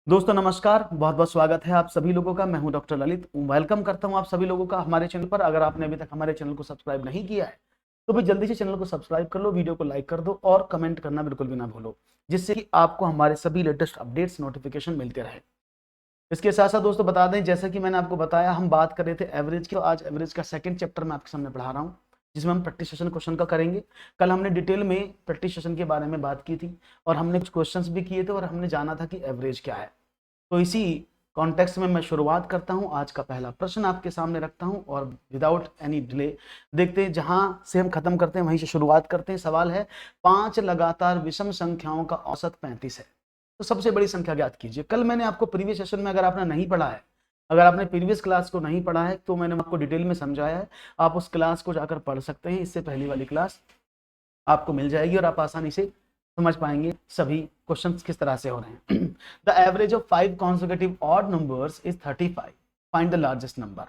दोस्तों नमस्कार, बहुत बहुत स्वागत है आप सभी लोगों का। मैं हूं डॉक्टर ललित। वेलकम करता हूं आप सभी लोगों का हमारे चैनल पर। अगर आपने अभी तक हमारे चैनल को सब्सक्राइब नहीं किया है तो भी जल्दी से चैनल को सब्सक्राइब कर लो, वीडियो को लाइक कर दो और कमेंट करना बिल्कुल भी ना भूलो, जिससे कि आपको हमारे सभी लेटेस्ट अपडेट्स नोटिफिकेशन मिलते रहे। इसके साथ साथ दोस्तों बता दें, जैसा कि मैंने आपको बताया, हम बात कर रहे थे एवरेज की। तो आज एवरेज का सेकंड चैप्टर मैं आपके सामने पढ़ा रहा हूँ, जिसमें हम प्रैक्टिस सेशन क्वेश्चन का करेंगे। कल हमने डिटेल में प्रैक्टिस सेशन के बारे में बात की थी और हमने कुछ क्वेश्चंस भी किए थे और हमने जाना था कि एवरेज क्या है। तो इसी कॉन्टेक्स्ट में मैं शुरुआत करता हूं। आज का पहला प्रश्न आपके सामने रखता हूं और विदाउट एनी डिले देखते हैं, जहां से हम खत्म करते हैं वहीं से शुरुआत करते हैं। सवाल है, 5 लगातार विषम संख्याओं का औसत 35 है, तो सबसे बड़ी संख्या ज्ञात कीजिए। कल मैंने आपको प्रीवियस सेशन में, अगर आपने नहीं पढ़ा है, अगर आपने प्रीवियस क्लास को नहीं पढ़ा है तो मैंने आपको डिटेल में समझाया है। आप उस क्लास को जाकर पढ़ सकते हैं। इससे पहली वाली क्लास आपको मिल जाएगी और आप आसानी से समझ पाएंगे सभी क्वेश्चंस किस तरह से हो रहे हैं। The average of 5 consecutive odd numbers is 35, find the largest number.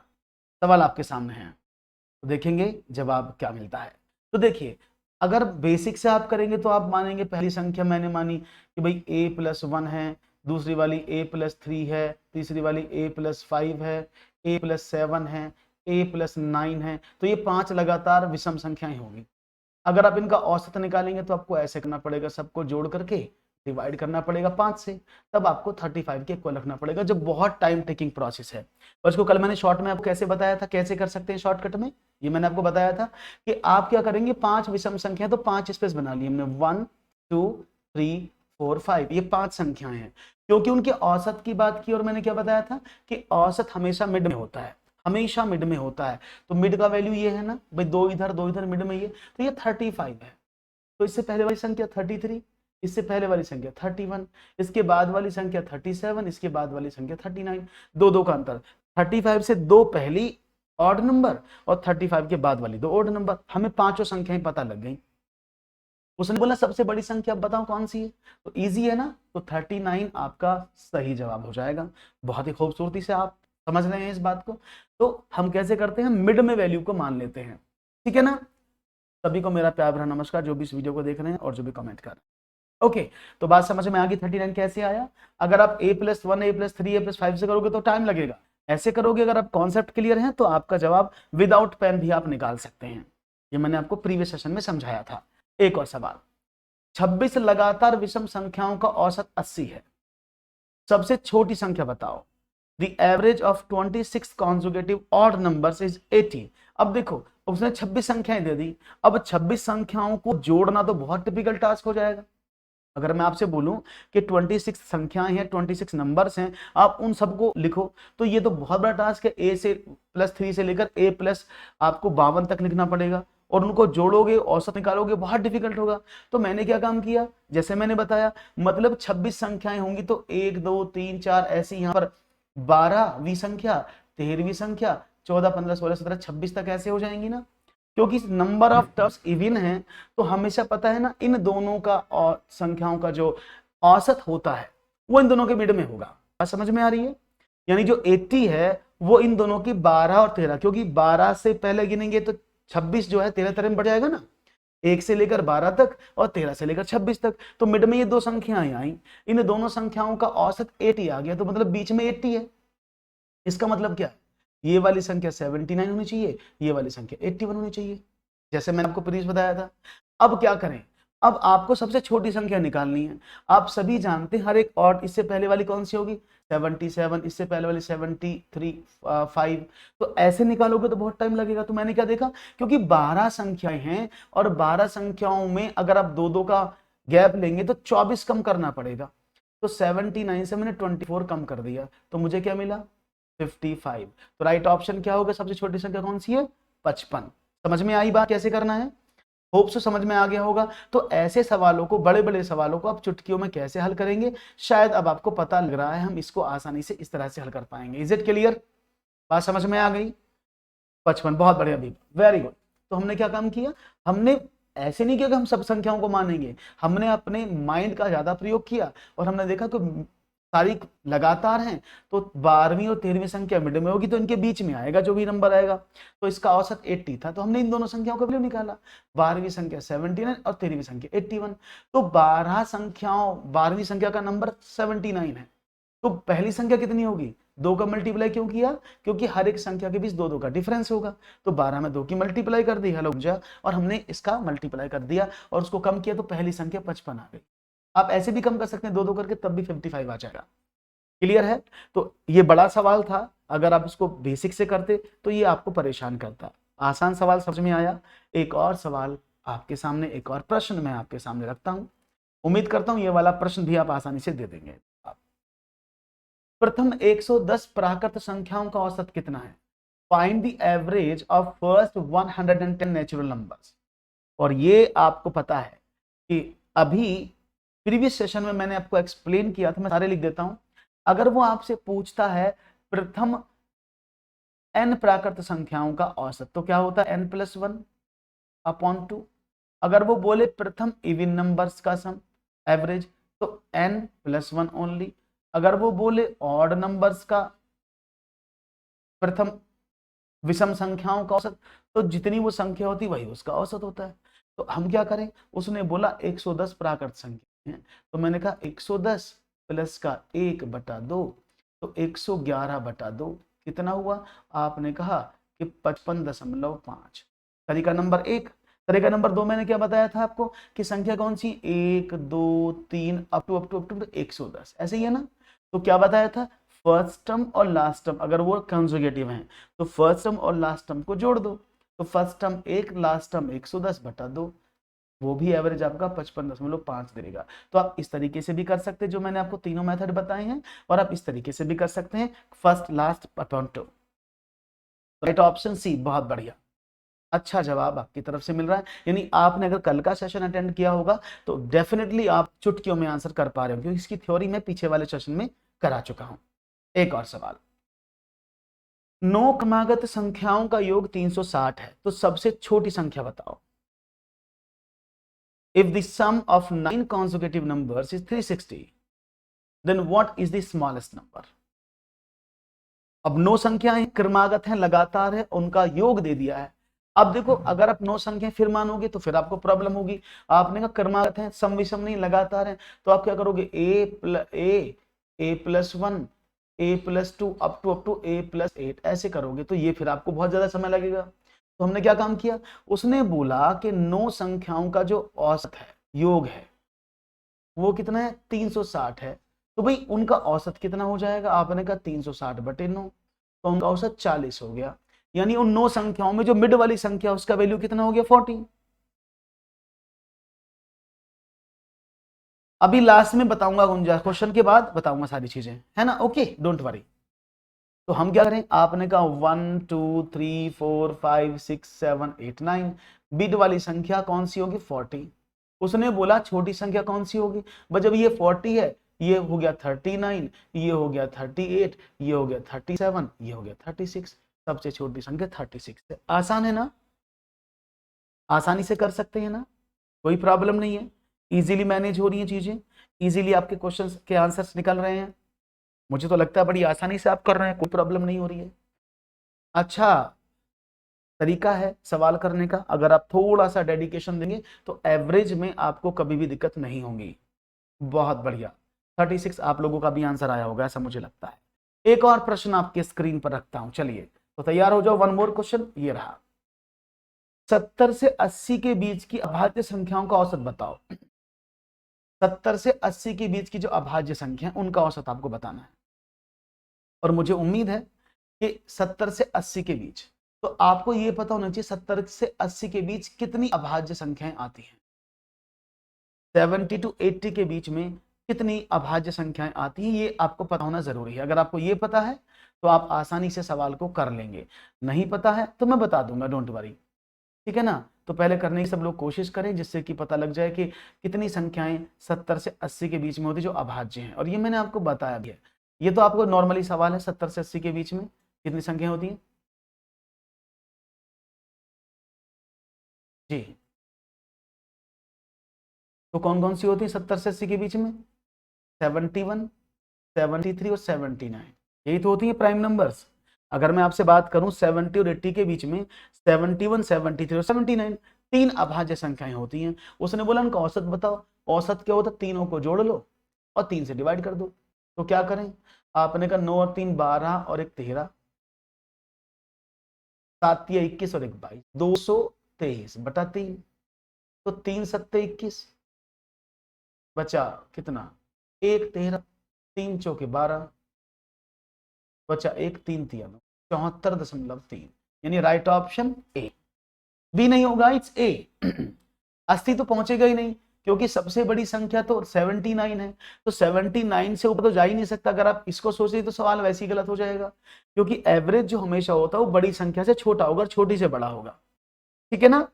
सवाल आपके सामने है, तो देखेंगे जवाब क्या मिलता है। तो देखिए, अगर बेसिक से आप करेंगे तो आप मानेंगे, पहली संख्या मैंने मानी कि भाई a+1 है, दूसरी वाली a+3 है, तीसरी वाली a+5 है, a+7 है, a+9 है, तो ये 5 लगातार विषम संख्याएं होंगी। अगर आप इनका औसत निकालेंगे तो आपको ऐसे करना पड़ेगा, सबको जोड़ करके डिवाइड करना पड़ेगा 5 से, तब आपको 35 के इक्वल रखना पड़ेगा, जो बहुत टाइम टेकिंग प्रोसेस है। और इसको कल मैंने शॉर्ट में आपको कैसे बताया था, कैसे कर सकते हैं शॉर्टकट में, ये मैंने आपको बताया था कि आप क्या करेंगे, 5 विषम संख्या, तो 5 स्पेस बना लिए हमने, 1 2 3 4 5, ये 5 संख्याएं हैं। क्योंकि उनके औसत की बात की और मैंने क्या बताया था कि औसत हमेशा मिड में होता है, हमेशा मिड में होता है। तो मिड का वैल्यू ये है ना भाई, दो इधर मिड में, ये तो ये 35 है। तो इससे पहले वाली संख्या 33, इससे पहले वाली संख्या 31, इसके बाद वाली संख्या 37, इसके बाद वाली संख्या 39, दो का अंतर। 35 से दो पहली ऑड नंबर और 35 के बाद वाली दो ऑड नंबर। हमें पांचों संख्याएं पता लग गई। उसने बोला सबसे बड़ी संख्या बताओ कौन सी है, तो इजी है ना, तो 39 आपका सही जवाब हो जाएगा। बहुत ही खूबसूरती से आप समझ रहे हैं इस बात को। तो हम कैसे करते हैं, मिड में वैल्यू को मान लेते हैं, ठीक है ना। सभी को मेरा प्यार भरा नमस्कार, जो भी इस वीडियो को देख रहे हैं और जो भी कमेंट कर रहे हैं। ओके, तो बात समझ में आ गई 39 कैसे आया। अगर आप a+1 a+3 a+5 से करोगे तो टाइम लगेगा, ऐसे करोगे अगर आप कॉन्सेप्ट क्लियर है तो आपका जवाब विदाउट पेन भी आप निकाल सकते हैं। ये मैंने आपको प्रीवियस सेशन में समझाया था। एक और सवाल, 26 लगातार विषम संख्याओं का औसत 80 है, सबसे छोटी संख्या बताओ। The average of 26 consecutive odd numbers is 80। अब देखो, उसने 26 संख्याएं दे दी। अब 26 संख्याओं को जोड़ना तो बहुत टिपिकल टास्क हो जाएगा। अगर मैं आपसे बोलूं कि 26 संख्याएं हैं, 26 नंबर्स हैं, आप उन सबको लिखो, तो ये तो बहुत बड़ा टास्क है। a+3 से लेकर a+ आपको 52 तक लिखना पड़ेगा और उनको जोड़ोगे, औसत निकालोगे, बहुत डिफिकल्ट होगा। तो मैंने क्या काम किया, जैसे मैंने बताया, मतलब 26 संख्याएं होंगी तो 1 2 3 4 ऐसी, यहाँ पर 12वीं संख्या, 13वीं संख्या, 14 15 16 17 26 तक ऐसे हो जाएंगी ना। क्योंकि नंबर ऑफ टर्म्स इवन है, तो हमेशा पता है ना, इन दोनों का और संख्याओं का जो औसत होता है वो इन दोनों के मिड में होगा। बात समझ में आ रही है। यानी जो 80 है वो इन दोनों की 12 और 13, क्योंकि 12 से पहले गिनेंगे तो 26 जो है 13 13 में बढ़ जाएगा ना, 1 से लेकर 12 तक और 13 से लेकर 26 तक। तो मिड में ये दो संख्याएं आई, इन दोनों संख्याओं का औसत 80 आ गया, तो मतलब बीच में 80 है। इसका मतलब क्या है, ये वाली संख्या 79 होनी चाहिए, ये वाली संख्या 81 होनी चाहिए, जैसे मैंने आपको प्रीवियस बताया था। अब क्या करें, अब आपको सबसे छोटी संख्या निकालनी है। आप सभी जानते हैं हर एक ऑड, इससे पहले वाली कौन सी होगी 77, इससे पहले वाली 73 5, तो ऐसे निकालोगे तो बहुत टाइम लगेगा। तो मैंने क्या देखा, क्योंकि 12 संख्याएं हैं और 12 संख्याओं में अगर आप दो दो का गैप लेंगे तो 24 कम करना पड़ेगा। तो 79 से मैंने 24 कम कर दिया, तो मुझे क्या मिला 55। तो राइट ऑप्शन क्या होगा, सबसे छोटी संख्या कौन सी है 55। समझ में आई बात कैसे करना है, होप सो समझ में आ गया होगा। तो ऐसे सवालों को, बड़े बड़े सवालों को आप चुटकियों में कैसे हल करेंगे, शायद अब आपको पता लग रहा है, हम इसको आसानी से इस तरह से हल कर पाएंगे। इज इट क्लियर, बात समझ में आ गई। 55, बहुत बढ़िया भी, वेरी गुड। तो हमने क्या काम किया, हमने ऐसे नहीं किया कि हम सब संख्याओं को मानेंगे, हमने अपने माइंड का ज्यादा प्रयोग किया और हमने देखा कि सारी लगातार हैं, तो 12वीं और 13वीं संख्या मिड में होगी, तो इनके बीच में आएगा जो भी नंबर आएगा। तो इसका औसत 80 था, तो हमने इन दोनों संख्याओं का वैल्यू निकाला, 12वीं संख्या 79 और 13वीं संख्या 81। तो 12 संख्याओं, 12वीं संख्या का नंबर 79 है, तो पहली संख्या कितनी होगी, 2 का मल्टीप्लाई क्यों किया, क्योंकि हर एक संख्या के बीच 2 2 का डिफरेंस होगा। तो 12 में 2 की मल्टीप्लाई कर दी, हेलो जा, और हमने इसका मल्टीप्लाई कर दिया और उसको कम किया तो पहली संख्या 55 आ गई। आप ऐसे भी कम कर सकते हैं 2 2 करके, तब भी 55 आ जाएगा। क्लियर है। तो ये बड़ा सवाल था, अगर आप इसको बेसिक से करते तो ये आपको परेशान करता। आसान सवाल समझ में आया। एक और सवाल आपके सामने, एक और प्रश्न मैं आपके सामने रखता हूं। उम्मीद करता हूं ये वाला प्रश्न भी आप आसानी से दे देंगे। प्रथम 110 प्राकृत संख्याओं का औसत कितना है? Find the average of first 110 natural numbers. और ये आपको पता है कि अभी प्रीवियस सेशन में मैंने आपको एक्सप्लेन किया था, मैं सारे लिख देता हूं। अगर वो आपसे पूछता है प्रथम n प्राकृत संख्याओं का औसत, तो क्या होता है n+1/2। अगर वो बोले प्रथम इवन नंबर्स का सम एवरेज, तो n+1 ओनली। अगर वो बोले ऑड नंबर्स का, प्रथम विषम संख्याओं का औसत, तो जितनी वो संख्या होती वही उसका औसत होता है। तो हम क्या करें, उसने बोला 110 प्राकृत संख्या है, तो मैंने कहा 110 प्लस का 1/2, तो 111/2 कितना हुआ, आपने कहा कि 55.5। तरीका नंबर 1। तरीका नंबर 2 मैंने क्या बताया था आपको कि संख्या कौन सी, 1 2 3 अप टू 110, ऐसे ही है ना। तो क्या बताया था, फर्स्ट टर्म और लास्ट टर्म अगर वो कंजुगेटिव हैं तो फर्स्ट टर्म और लास्ट टर्म को जोड़ दो, तो फर्स्ट टर्म 1, लास्ट टर्म 110/2, वो भी एवरेज आपका 55.5 देगा। तो आप इस तरीके से भी कर सकते हैं, जो मैंने आपको तीनों मेथड बताए हैं, और आप इस तरीके से भी कर सकते हैं, first last upon two. Right option C, बहुत बढ़िया, अच्छा जवाब आपकी तरफ से मिल रहा है। यानी आपने अगर कल का सेशन अटेंड किया होगा तो डेफिनेटली आप चुटकियों में आंसर कर पा रहे हो, क्योंकि इसकी थ्योरी मैं पीछे वाले सेशन में करा चुका हूं। एक और सवाल, 9 क्रमागत संख्याओं का योग 360 है, तो सबसे छोटी संख्या बताओ। If the sum of 9 consecutive numbers is 360, then what is the smallest number? अब 9 संख्याएं क्रमागत हैं, लगातार है, उनका योग दे दिया है। अब देखो, अगर आप 9 संख्याएं फिर मानोगे तो फिर आपको प्रॉब्लम होगी। आपने कहा क्रमागत हैं, सम विषम नहीं, लगातार हैं, तो आप क्या करोगे, a+1 a+2 up to a+8 ऐसे करोगे, तो ये फिर आपको बहुत ज्यादा समय लगेगा। तो हमने क्या काम किया, उसने बोला कि 9 संख्याओं का जो औसत है, योग है, वो कितना है, 360 है। तो भाई उनका औसत कितना हो जाएगा, आपने कहा 360/9, तो उनका औसत 40 हो गया। यानी उन 9 संख्याओं में जो मिड वाली संख्या उसका वैल्यू कितना हो गया, 40। अभी लास्ट में बताऊंगा, गुंजा क्वेश्चन के बाद बताऊंगा सारी चीजें, है ना, ओके, डोंट वरी। तो हम क्या करें, आपने कहा 1 2 3 4 5 6 7 8 9, बिट वाली संख्या कौन सी होगी, 40। उसने बोला छोटी संख्या कौन सी होगी, बस जब ये 40 है, ये हो गया 39, ये हो गया 38, ये हो गया 37, ये हो गया 36, सबसे छोटी संख्या 36 है। आसान है ना, आसानी से कर सकते हैं ना, कोई प्रॉब्लम नहीं है, इजीली मैनेज हो रही है चीजें, इजीली आपके क्वेश्चंस के आंसर्स निकल रहे हैं। मुझे तो लगता है बड़ी आसानी से आप कर रहे हैं, कोई प्रॉब्लम नहीं हो रही है। अच्छा तरीका है सवाल करने का, अगर आप थोड़ा सा डेडिकेशन देंगे तो एवरेज में आपको कभी भी दिक्कत नहीं होगी। बहुत बढ़िया, 36 आप लोगों का भी आंसर आया होगा ऐसा मुझे लगता है। एक और प्रश्न आपके स्क्रीन पर रखता हूं, चलिए तो तैयार हो जाओ। वन मोर क्वेश्चन, ये रहा, 70 से 80 के बीच की अभाज्य संख्याओं का औसत बताओ। 70 से 80 के बीच की जो अभाज्य संख्या है उनका औसत आपको बताना है, और मुझे उम्मीद है कि 70 से 80 के बीच, तो आपको यह पता होना चाहिए 70 से 80 के बीच कितनी अभाज्य संख्याएं आती हैं। 70 to 80 के बीच में कितनी अभाज्य संख्याएं आती हैं, ये आपको पता होना जरूरी है। अगर आपको ये पता है तो आप आसानी से सवाल को कर लेंगे, नहीं पता है तो मैं बता दूंगा, डोंट वरी, ठीक है ना। तो पहले करने की सब लोग कोशिश करें, जिससे कि पता लग जाए कि कितनी संख्याएं 70 से 80 के बीच में होती जो अभाज्य हैं, और ये मैंने आपको बताया भी है। ये तो आपको नॉर्मली सवाल है, 70 से 80 के बीच में कितनी संख्याएं होती हैं जी। तो कौन कौन सी होती है 70 से 80 के बीच में, 71, 73 और 79, यही तो होती है प्राइम नंबर्स। अगर मैं आपसे बात करूं 70 और 80 के बीच में 71, 73 और 79 तीन अभाज्य संख्याएं होती हैं। उसने बोला उनका औसत बताओ। औसत क्या होता है, तीनों को जोड़ लो और 3 से डिवाइड कर दो। तो क्या करें, आपने कहा 9 और 3 12 और एक 13, 7 या 21 और एक 22, 223/3। तो 3 सत्ते 21, बचा कितना, 1 13, 3 चौके 12, बचा 1 3 3 74.3, यानी राइट ऑप्शन ए। बी नहीं होगा, इट्स ए। 80 तो पहुंचेगा ही नहीं, क्योंकि सबसे बड़ी संख्या तो 79 है, तो 79 से ऊपर तो जा ही नहीं सकता। अगर आप इसको सोचे तो सवाल वैसे ही गलत हो जाएगा, क्योंकि एवरेज जो हमेशा होता है वो बड़ी संख्या से छोटा होगा, छोटी से बड़ा होगा, ठीक है ना।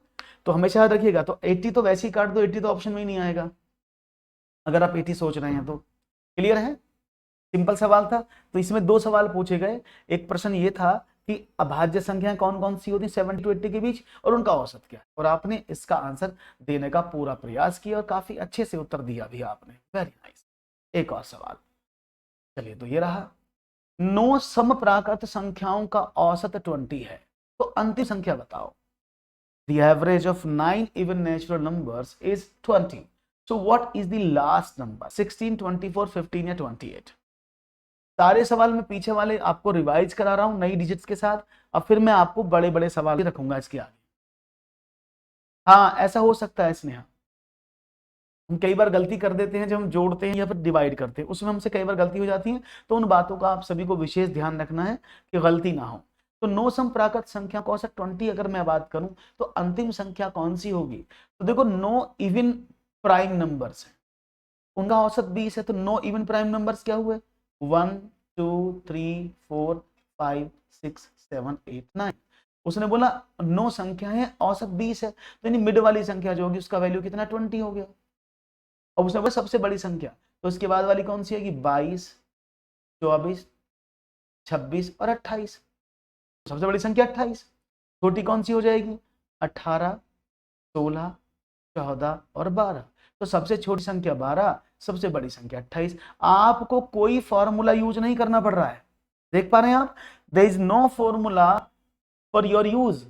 तो हमेशा याद रखिएगा। तो 80 तो वैसे ही काट दो, 80 तो ऑप्शन में ही नहीं आएगा अगर आप 80 सोच रहे हैं तो। क्लियर है, सिंपल सवाल था। तो इसमें 2 सवाल पूछे गए। एक प्रश्न ये था कि अभाज्य संख्याएं कौन कौन सी होती हैं 70 टू 80 के बीच, और उनका औसत क्या है, और आपने इसका आंसर देने का पूरा प्रयास किया और काफी अच्छे से उत्तर दिया भी आपने, वेरी नाइस। एक और सवाल, चलिए तो ये रहा, 9 समप्राकृत संख्याओं का औसत 20 है, तो अंतिम संख्या बताओ। The average of 9 even natural numbers is 20. So what is the last number? 16, 24, 15 या 28? सारे सवाल मैं पीछे वाले आपको रिवाइज करा रहा हूं नई डिजिट्स के साथ, अब फिर मैं आपको बड़े बड़े सवाल भी रखूंगा इसके आगे। हाँ, ऐसा हो सकता है स्नेहा, हम कई बार गलती कर देते हैं जब हम जोड़ते हैं या फिर डिवाइड करते हैं, उसमें हमसे कई बार गलती हो जाती है। तो उन बातों का आप सभी को विशेष ध्यान रखना है कि गलती ना हो। तो 9 समप्राकृत संख्या का औसत 20 अगर मैं बात करूं तो अंतिम संख्या कौन सी होगी? तो देखो 9 इवन प्राइम नंबर्स है, उनका औसत 20 है, तो 9 इवन प्राइम नंबर्स क्या हुए? 1 2 3 4 5 6 7 8 9। उसने बोला 9 संख्या है, औसत 20 है, तो यानी मिड वाली संख्या जो होगी उसका वैल्यू कितना, 20 हो गया। अब उसने बोला सबसे बड़ी संख्या, तो उसके बाद वाली कौन सी है? 22 24 26 और 28। सबसे बड़ी संख्या 28, छोटी कौन सी हो जाएगी? 18 16 14 और 12। तो सबसे छोटी संख्या 12, सबसे बड़ी संख्या 28। आपको कोई फॉर्मूला यूज नहीं करना पड़ रहा है, देख पा रहे हैं आप, there is no formula for your use.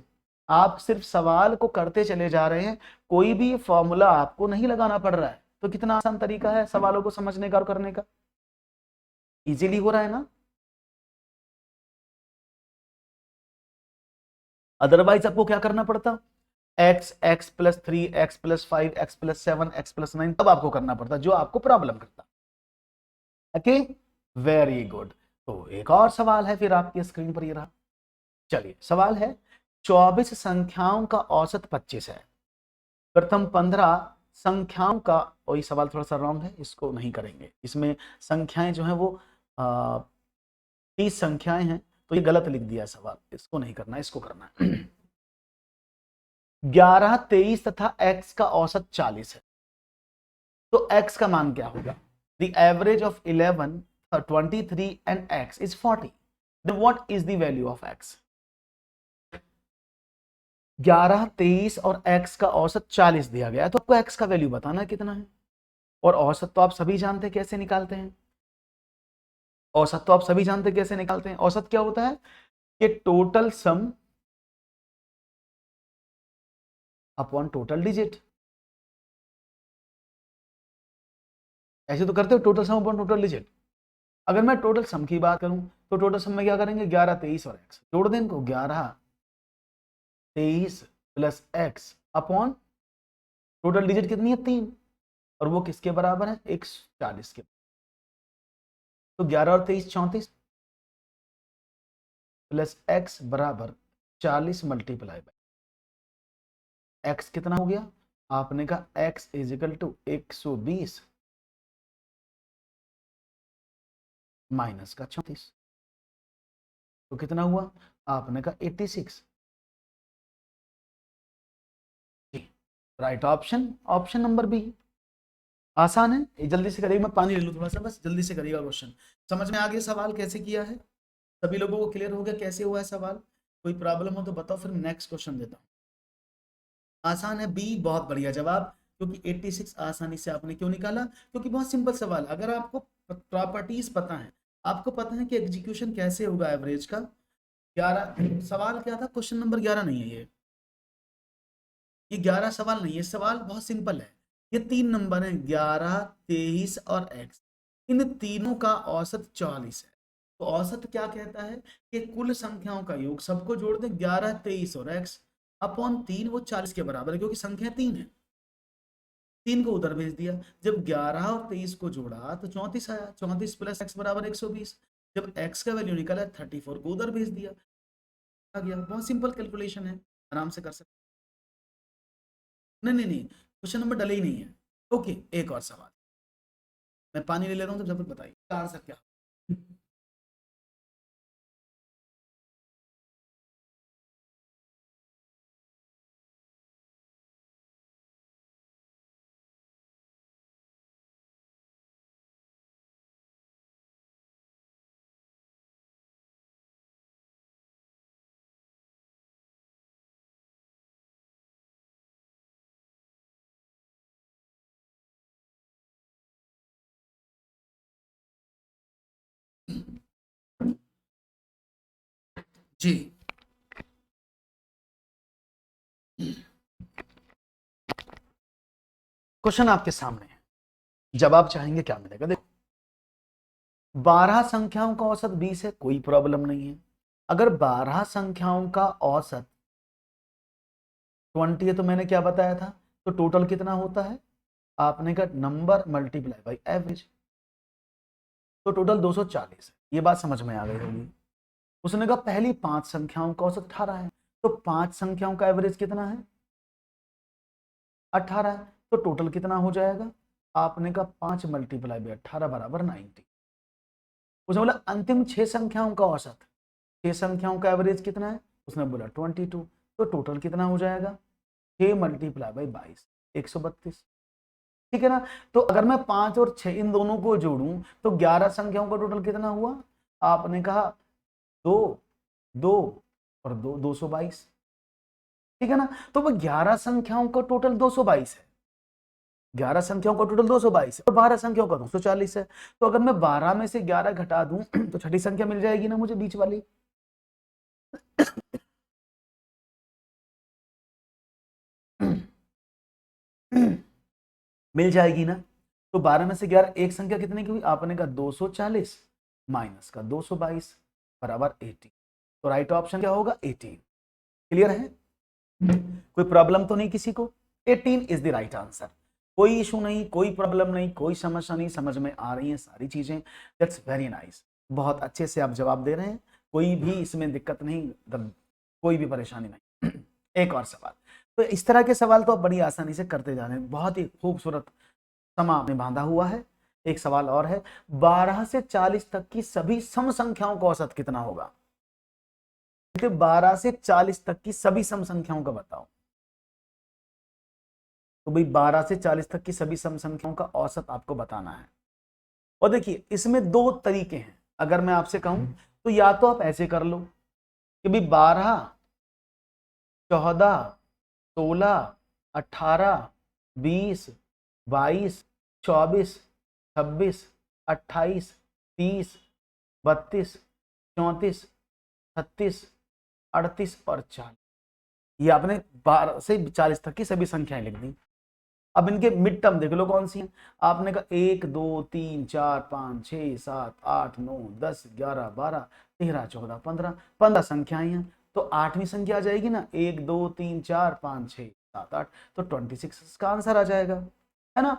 आप सिर्फ सवाल को करते चले जा रहे हैं, कोई भी फॉर्मूला आपको नहीं लगाना पड़ रहा है। तो कितना आसान तरीका है सवालों को समझने का और करने का, इजीली हो रहा है ना। अदरवाइज आपको क्या करना पड़ता, x, x plus 3, x plus 5, x plus 7, x plus 9, तब आपको करना पड़ता जो आपको प्रॉब्लम करता। Okay, very good. तो एक और सवाल है फिर आपकी स्क्रीन पर ये रहा। चलिए सवाल है, 24 संख्याओं का औसत 25 है, प्रथम 15 संख्याओं का, और ये सवाल थोड़ा सा रॉन्ग है, इसको नहीं करेंगे। इसमें संख्याएं जो है वो 30 संख्याएं हैं, तो ये गलत लिख दिया सवाल, इसको नहीं करना, इसको करना है। 11 23 तथा x का औसत 40 है, तो x का मान क्या होगा? The average of 11 23 and x is 40, then what is the value of x? 11 23 और x का औसत 40 दिया गया है, तो आपको x का वैल्यू बताना है कितना है। और औसत तो आप सभी जानते हैं कैसे निकालते हैं, औसत तो आप सभी जानते हैं कैसे निकालते हैं। औसत क्या होता है कि total sum upon total digit. ऐसे तो करते हो, total sum upon total digit. अगर मैं टोटल सम की बात करूं तो टोटल सम में क्या करेंगे, 11 23 और x जोड़ दें इनको, 11 23 plus x upon total digit कितनी है, 3, और वो किसके बराबर है, 140 के। तो 11 और 23 34 प्लस x बराबर 40 मल्टीप्लाई बाय x कितना हो गया, आपने कहा x is equal to 120 minus का 34, तो कितना हुआ, आपने कहा 86। Right option, option number B. आसान है, ये जल्दी से करिएगा, मैं पानी ले लूं थोड़ा सा, बस जल्दी से करिएगा क्वेश्चन। समझ में आ गया सवाल कैसे किया है, सभी लोगों को क्लियर हो गया कैसे हुआ है सवाल? कोई प्रॉब्लम हो तो बताओ, फिर नेक्स्ट क्वेश्चन देता हूँ। आसान है, बी बहुत बढ़िया जवाब, क्योंकि 86 आसानी से आपने क्यों निकाला, क्योंकि बहुत सिंपल सवाल। अगर आपको प्रॉपर्टीज पता है, आपको पता है कि एग्जीक्यूशन कैसे होगा एवरेज का। 11 सवाल क्या था, क्वेश्चन नंबर 11 नहीं है ये 11 सवाल नहीं है, सवाल बहुत सिंपल है। ये 3 नंबर हैं, 11 23 और x। इन तीनों का औसत 44 है। तो औसत क्या कहता है कि कुल संख्याओं का योग, सबको जोड़ दें 11, 23 और x अपॉन 3, वो 40 के बराबर है क्योंकि संख्या 3 है। 3 को उधर भेज दिया, जब 11 और 23 को जोड़ा तो 34 आया, 34 प्लस x बराबर 120। जब x का वैल्यू निकला 34 को उधर भेज दिया, आ गया। बहुत सिंपल कैलकुलेशन है, आराम से कर सकते। नहीं नहीं नहीं, क्वेश्चन नंबर डले ही नहीं है। ओके, एक और सवाल, मैं पानी ले ले रहा हूँ, जब तक बताइए आंसर क्या। जी, क्वेश्चन आपके सामने है, जवाब चाहेंगे क्या मिलेगा। देखो, 12 संख्याओं का औसत 20 है, कोई प्रॉब्लम नहीं है। अगर 12 संख्याओं का औसत 20 है तो मैंने क्या बताया था, तो टोटल कितना होता है, आपने कहा नंबर मल्टीप्लाई बाई एवरेज, तो टोटल 240 है। ये बात समझ में आ गई होगी। उसने कहा पहली 5 संख्याओं का औसत 18 है, तो 5 संख्याओं का एवरेज कितना है, 18 है, तो टोटल कितना हो जाएगा, आपने कहा 5 मल्टीप्लाई बाई 18 बराबर 90। उसने बोला अंतिम 6 संख्याओं का औसत, 6 संख्याओं का एवरेज कितना है, उसने बोला 22, तो टोटल कितना हो जाएगा, 6 मल्टीप्लाई बाई 22, 132। ठीक है ना। तो अगर मैं 5 और 6 इन दोनों को जोड़ूं तो 11 संख्याओं का टोटल कितना हुआ, आपने कहा 2, 2 और 2, 222। ठीक है ना। तो वो 11 संख्याओं का टोटल 222 है, 11 संख्याओं का टोटल 222 है और 12 संख्याओं का 240 है। तो अगर मैं 12 में से 11 घटा दूं तो छठी संख्या मिल जाएगी ना मुझे, बीच वाली। मिल जाएगी ना। तो 12 में से 11, एक संख्या कितने की हुई, आपने कहा 240 माइनस का 222 बराबर 80। तो राइट ऑप्शन क्या होगा, 18। क्लियर है, कोई प्रॉब्लम तो नहीं किसी को, 18 इज द राइट आंसर। कोई इशू नहीं, कोई प्रॉब्लम नहीं, कोई समस्या नहीं, समझ में आ रही है सारी चीजें, दैट्स वेरी नाइस। बहुत अच्छे से आप जवाब दे रहे हैं, कोई भी इसमें दिक्कत नहीं, कोई भी परेशानी नहीं। एक और सवाल, तो इस तरह के सवाल तो आप बड़ी आसानी से करते जा रहे हैं, बहुत ही खूबसूरत समा आपने बांधा हुआ है। एक सवाल और है, 12 से 40 तक की सभी सम संख्याओं का औसत कितना होगा। 12 से 40 तक की सभी सम संख्याओं का बताओ। तो भाई 12 से 40 तक की सभी सम संख्याओं का औसत आपको बताना है। और देखिए इसमें दो तरीके हैं, अगर मैं आपसे कहूं तो या तो आप ऐसे कर लो कि भाई 12, 14, 16, 18, 20, 22, 24, 26, 28, 30, 32, 34, 36, 38 और 40। ये आपने 12 से 40 तक की सभी संख्याएं लिख दी। अब इनके मिड टर्म देख लो कौन सी है। आपने कहा 1, 2, 3, 4, 5, 6, 7, 8, 9, 10, 11, 12, 13, 14, 15, 15 संख्याएं हैं। तो 8वीं संख्या आ जाएगी ना, 1, 2, 3, 4, 5, 6, 7, 8, तो 26 इसका आंसर आ जाएगा, है ना।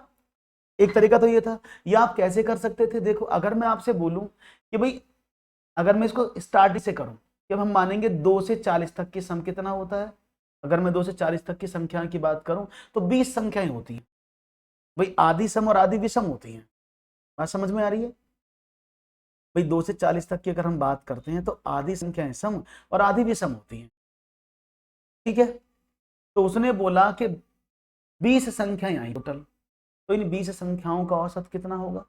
एक तरीका तो ये था। या आप कैसे कर सकते थे, देखो अगर मैं आपसे बोलूं कि भाई, अगर मैं इसको स्टार्ट से करूं कि अब हम मानेंगे 2 से 40 तक की सम कितना होता है। अगर मैं 2 से 40 तक की संख्या की बात करूं तो 20 संख्याएं होती हैं। भाई आधी सम और आधी विषम होती हैं, बात समझ में आ रही है। भाई 2 से 40 तक की अगर हम बात करते हैं तो आधी संख्याएं सम और आधी विषम होती हैं। ठीक है। तो उसने बोला कि 20 संख्याएं आई टोटल, तो इन 20 संख्याओं का औसत कितना होगा।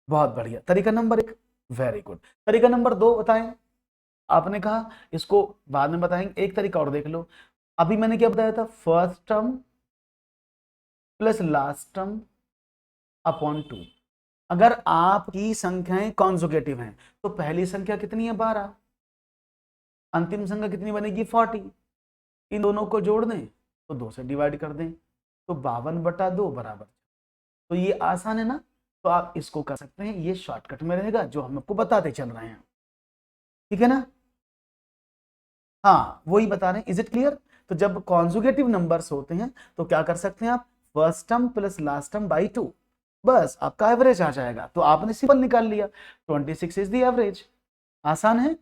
बहुत बढ़िया, तरीका नंबर 1, वेरी गुड। तरीका नंबर 2 बताएं। आपने कहा इसको बाद में बताएंगे, एक तरीका और देख लो। अभी मैंने क्या बताया था, first term plus last term upon 2। अगर आपकी संख्याएं कॉन्जुगेटिव हैं तो पहली संख्या कितनी है, 12, अंतिम संख्या कितनी बनेगी, 40। इन दोनों को जोड़ दें तो 2 से डिवाइड कर दें, तो 52/2 बराबर तो ये आसान है ना, तो आप इसको कर सकते हैं, ये शॉर्टकट में रहेगा जो हम आपको बताते चल रहे हैं, ठीक है ना। हाँ वही बता रहे हैं, इज इट क्लियर। तो जब कॉन्जुगेटिव नंबर्स होते हैं तो क्या कर सकते हैं आप, first term plus last term by 2, बस आपका एवरेज आ जाएगा। तो आपने सिंपल निकाल लिया, 26 इज द एवरेज। आसान है,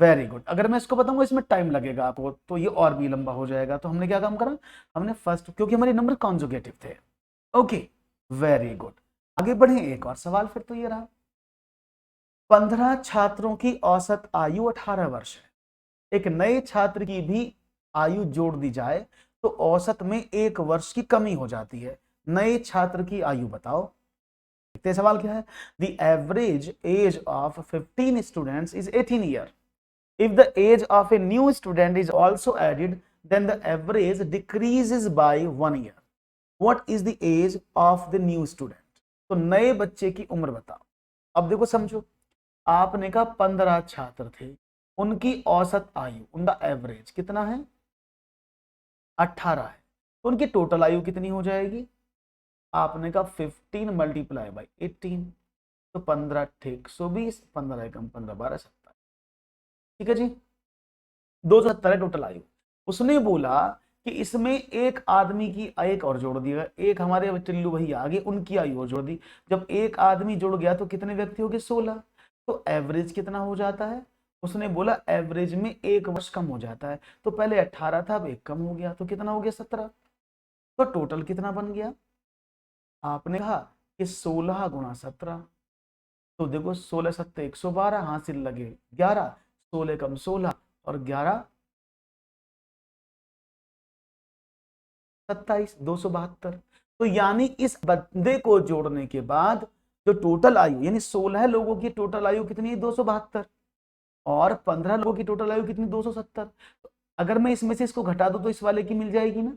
वेरी गुड। अगर मैं इसको बताऊंगा इसमें टाइम लगेगा आपको तो ये और भी लंबा हो जाएगा, तो हमने क्या काम करा, हमने फर्स्ट, क्योंकि हमारे नंबर कॉन्जुगेटिव थे। Okay, very good. आगे बढ़े, एक और सवाल फिर तो ये रहा, 15 छात्रों की औसत आयु 18 वर्ष है, एक नए छात्र की भी आयु जोड़ दी जाए तो औसत में 1 वर्ष की कमी हो जाती है, नए छात्र की आयु बताओ। देखते सवाल क्या है, the average age of 15 students is 18 year, if the age of a new student is also added then the average decreases by 1 year, what is the age of the new student। तो नए बच्चे की उम्र बताओ। अब देखो समझो, आपने कहा 15 छात्र थे, उनकी औसत आयु, उनका एवरेज कितना है, 18 है, तो उनकी टोटल आयु कितनी हो जाएगी, आपने कहा 15 मल्टीप्लाई बाई 18, तो 15 ठीक 120, 15 एकम 15 12 17, ठीक है जी, 270 है टोटल आयु। उसने बोला कि इसमें एक आदमी की एक और जोड़ दिया, एक हमारे टिल्लू भैया आगे उनकी आयु और जोड़ दी, जब एक आदमी जुड़ गया तो कितने व्यक्ति हो गए, 16, तो एवरेज कितना हो जाता है, उसने बोला एवरेज में 1 वर्ष कम हो जाता है, तो पहले 18 था अब 1 कम हो गया, तो कितना हो गया 17, तो टोटल कितना बन गया, आपने कहा कि 16 गुणा 17, तो देखो 16 सत्ते 112, हासिल लगे 11, 16 कम 16 और 11 27, 272। तो यानी इस बंदे को जोड़ने के बाद जो टोटल आयु, यानी 16 लोगों की टोटल आयु कितनी है, 272, और 15 लोगों की टोटल आयु कितनी, 270। तो अगर मैं इसमें से इसको घटा दूं तो इस वाले की मिल जाएगी ना,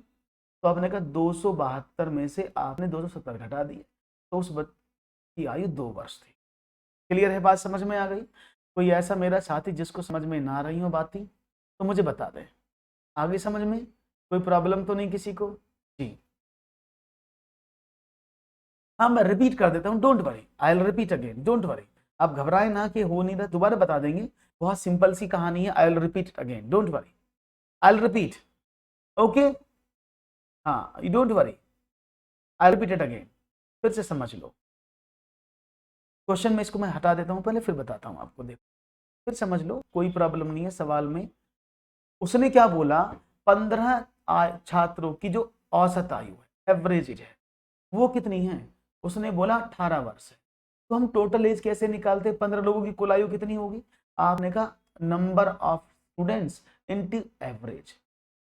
तो आपने कहा 272 में से आपने 270 घटा दिए, तो उस बच्चे की आयु 2 वर्ष थी। क्लियर है, बात समझ में आ गई। कोई ऐसा मेरा साथी जिसको समझ में ना रही हो बात ही, तो मुझे बता दे, आगे समझ में कोई प्रॉब्लम तो नहीं किसी को जी। हाँ मैं रिपीट कर देता हूँ, don't worry, I will repeat again, don't worry, आप घबराए ना कि हो नहीं रहा, दोबारा बता देंगे, बहुत सिंपल सी कहानी है, I will repeat again, don't worry, I will repeat, okay, हाँ you don't worry, I repeat it again, फिर से समझ लो क्वेश्चन में, इसको मैं हटा देता हूँ पहले फिर बताता हूँ आपको, देखो फिर समझ लो, कोई प्रॉब्लम नहीं है सवाल में। उसने क्या बोला, 15 छात्रों की जो औसत आयु है, एवरेज एज है, वो कितनी है, उसने बोला 18 वर्ष है, तो हम टोटल एज कैसे निकालते, 15 लोगों की कुल आयु कितनी होगी, आपने कहा number of students into average,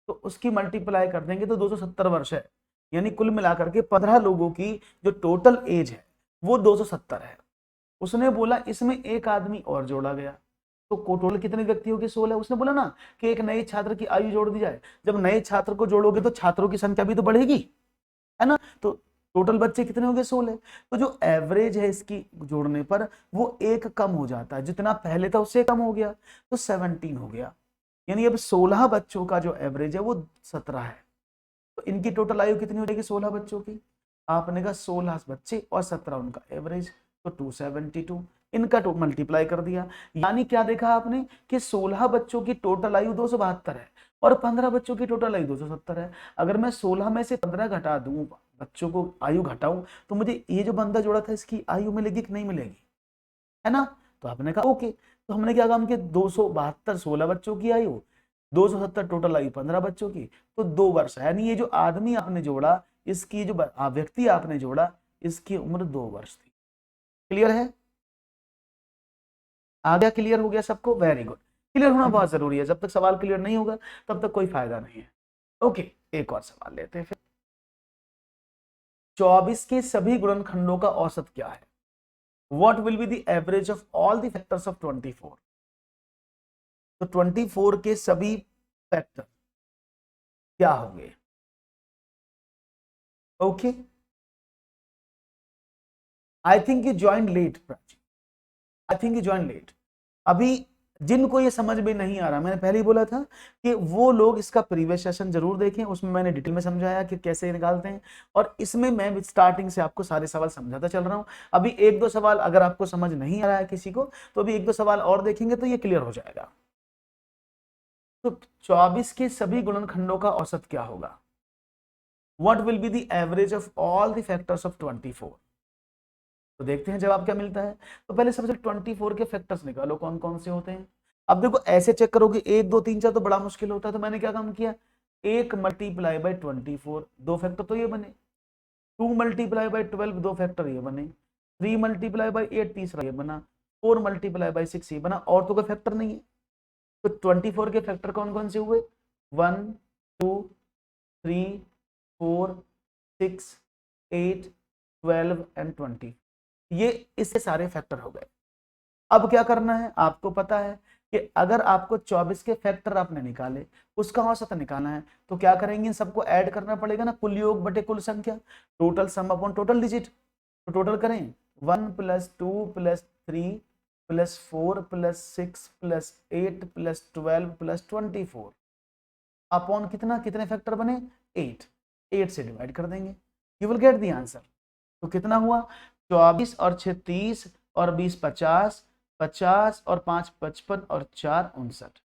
तो उसकी मल्टीप्लाई कर देंगे तो 270 वर्ष है, यानी कुल मिलाकर के 15 लोगों की जो टोटल एज है वो 270 है। उसने बोला इसमें एक आदमी और जोड़ा गया, तो टोटल कितने व्यक्ति हो गए, 16। उसने बोला ना कि एक नए छात्र की आयु जोड़ दी जाए, जब नए छात्र को जोड़ोगे तो छात्रों की संख्या भी तो बढ़ेगी, है ना, तो टोटल बच्चे कितने हो गए, 16, तो जो एवरेज है इसकी जोड़ने पर वो एक कम हो जाता है, जितना पहले था उससे कम हो गया, तो 17 हो गया, यानी अब 16 बच्चों का जो एवरेज है वो 17 है, तो इनकी टोटल आयु कितनी हो जाएगी 16 बच्चों की, आपने कहा 16 बच्चे और 17 उनका एवरेज, तो 272, इनका मल्टीप्लाई कर दिया, यानी क्या देखा आपने कि 16 बच्चों की टोटल आयु 272 है और 15 बच्चों की टोटल आयु 270 है। अगर मैं 16 में से 15 घटा दूं, बच्चों को आयु घटाऊं, तो मुझे ये जो बंदा जोड़ा था इसकी आयु मिलेगी कि नहीं मिलेगी, है ना, तो आपने कहा ओके, तो हमने क्या काम किया, 272 16 बच्चों की आयु, 270 टोटल आयु 15 बच्चों की, तो 2 वर्ष, यानी ये जो आदमी आपने जोड़ा, इसकी जो व्यक्ति आपने जोड़ा, इसकी उम्र 2 वर्ष थी। क्लियर है, आ गया, क्लियर हो गया सबको, वेरी गुड। क्लियर होना बहुत जरूरी है, जब तक सवाल क्लियर नहीं होगा तब तक कोई फायदा नहीं है। ओके, एक और सवाल लेते हैं फिर, 24 के सभी गुणनखंडों का औसत क्या है, what will be the average of all the factors of 24, तो 24 के सभी फैक्टर क्या होंगे, okay, I think you join late, I think you join late, अभी जिनको ये समझ में नहीं आ रहा, मैंने पहले ही बोला था कि वो लोग इसका प्रीवियस सेशन जरूर देखें, उसमें मैंने डिटेल में समझाया कि कैसे निकालते हैं, और इसमें मैं स्टार्टिंग से आपको सारे सवाल समझाता चल रहा हूं। अभी एक दो सवाल अगर आपको समझ नहीं आ रहा है किसी को, तो अभी एक दो सवाल और देखेंगे तो ये क्लियर हो जाएगा। तो 24 के सभी गुणनखंडों का औसत क्या होगा? What will be the average of all the factors of 24? तो देखते हैं जवाब क्या मिलता है। तो पहले सबसे 24 के फैक्टर्स निकालो, कौन कौन से होते हैं। अब देखो ऐसे चेक करोगे 1 2 3 4 तो बड़ा मुश्किल होता है, तो मैंने क्या काम किया, 1 मल्टीप्लाई बाई 24, दो फैक्टर तो ये बने, 2 मल्टीप्लाई बाई 12, दो फैक्टर ये बने, 3 मल्टीप्लाई बाई 8, तीसरा ये बना, 4 मल्टीप्लाई बाई 6 ये बना, और तो कोई फैक्टर नहीं है। तो 24 के फैक्टर कौन कौन से हुए, 1 2 3 4 6 8 12 एंड 20, ये इससे सारे फैक्टर हो गए। अब क्या करना है, आपको पता है कि अगर आपको 24 के फैक्टर आपने निकाले, उसका औसत निकालना है, तो क्या करेंगे, सबको ऐड करना पड़ेगा ना, कुल योग बटे कुल संख्या, total sum upon total digit. तो टोटल करें 1 + 2 + 3 + 4 + 6 + 8 + 12 + 24 अपॉन कितना, कितने फैक्टर बने, 8 से डिवाइड कर देंगे, you will get the answer. तो कितना हुआ, 24 और 6 30 और 20 50, 50 और 5 55 और 4 59,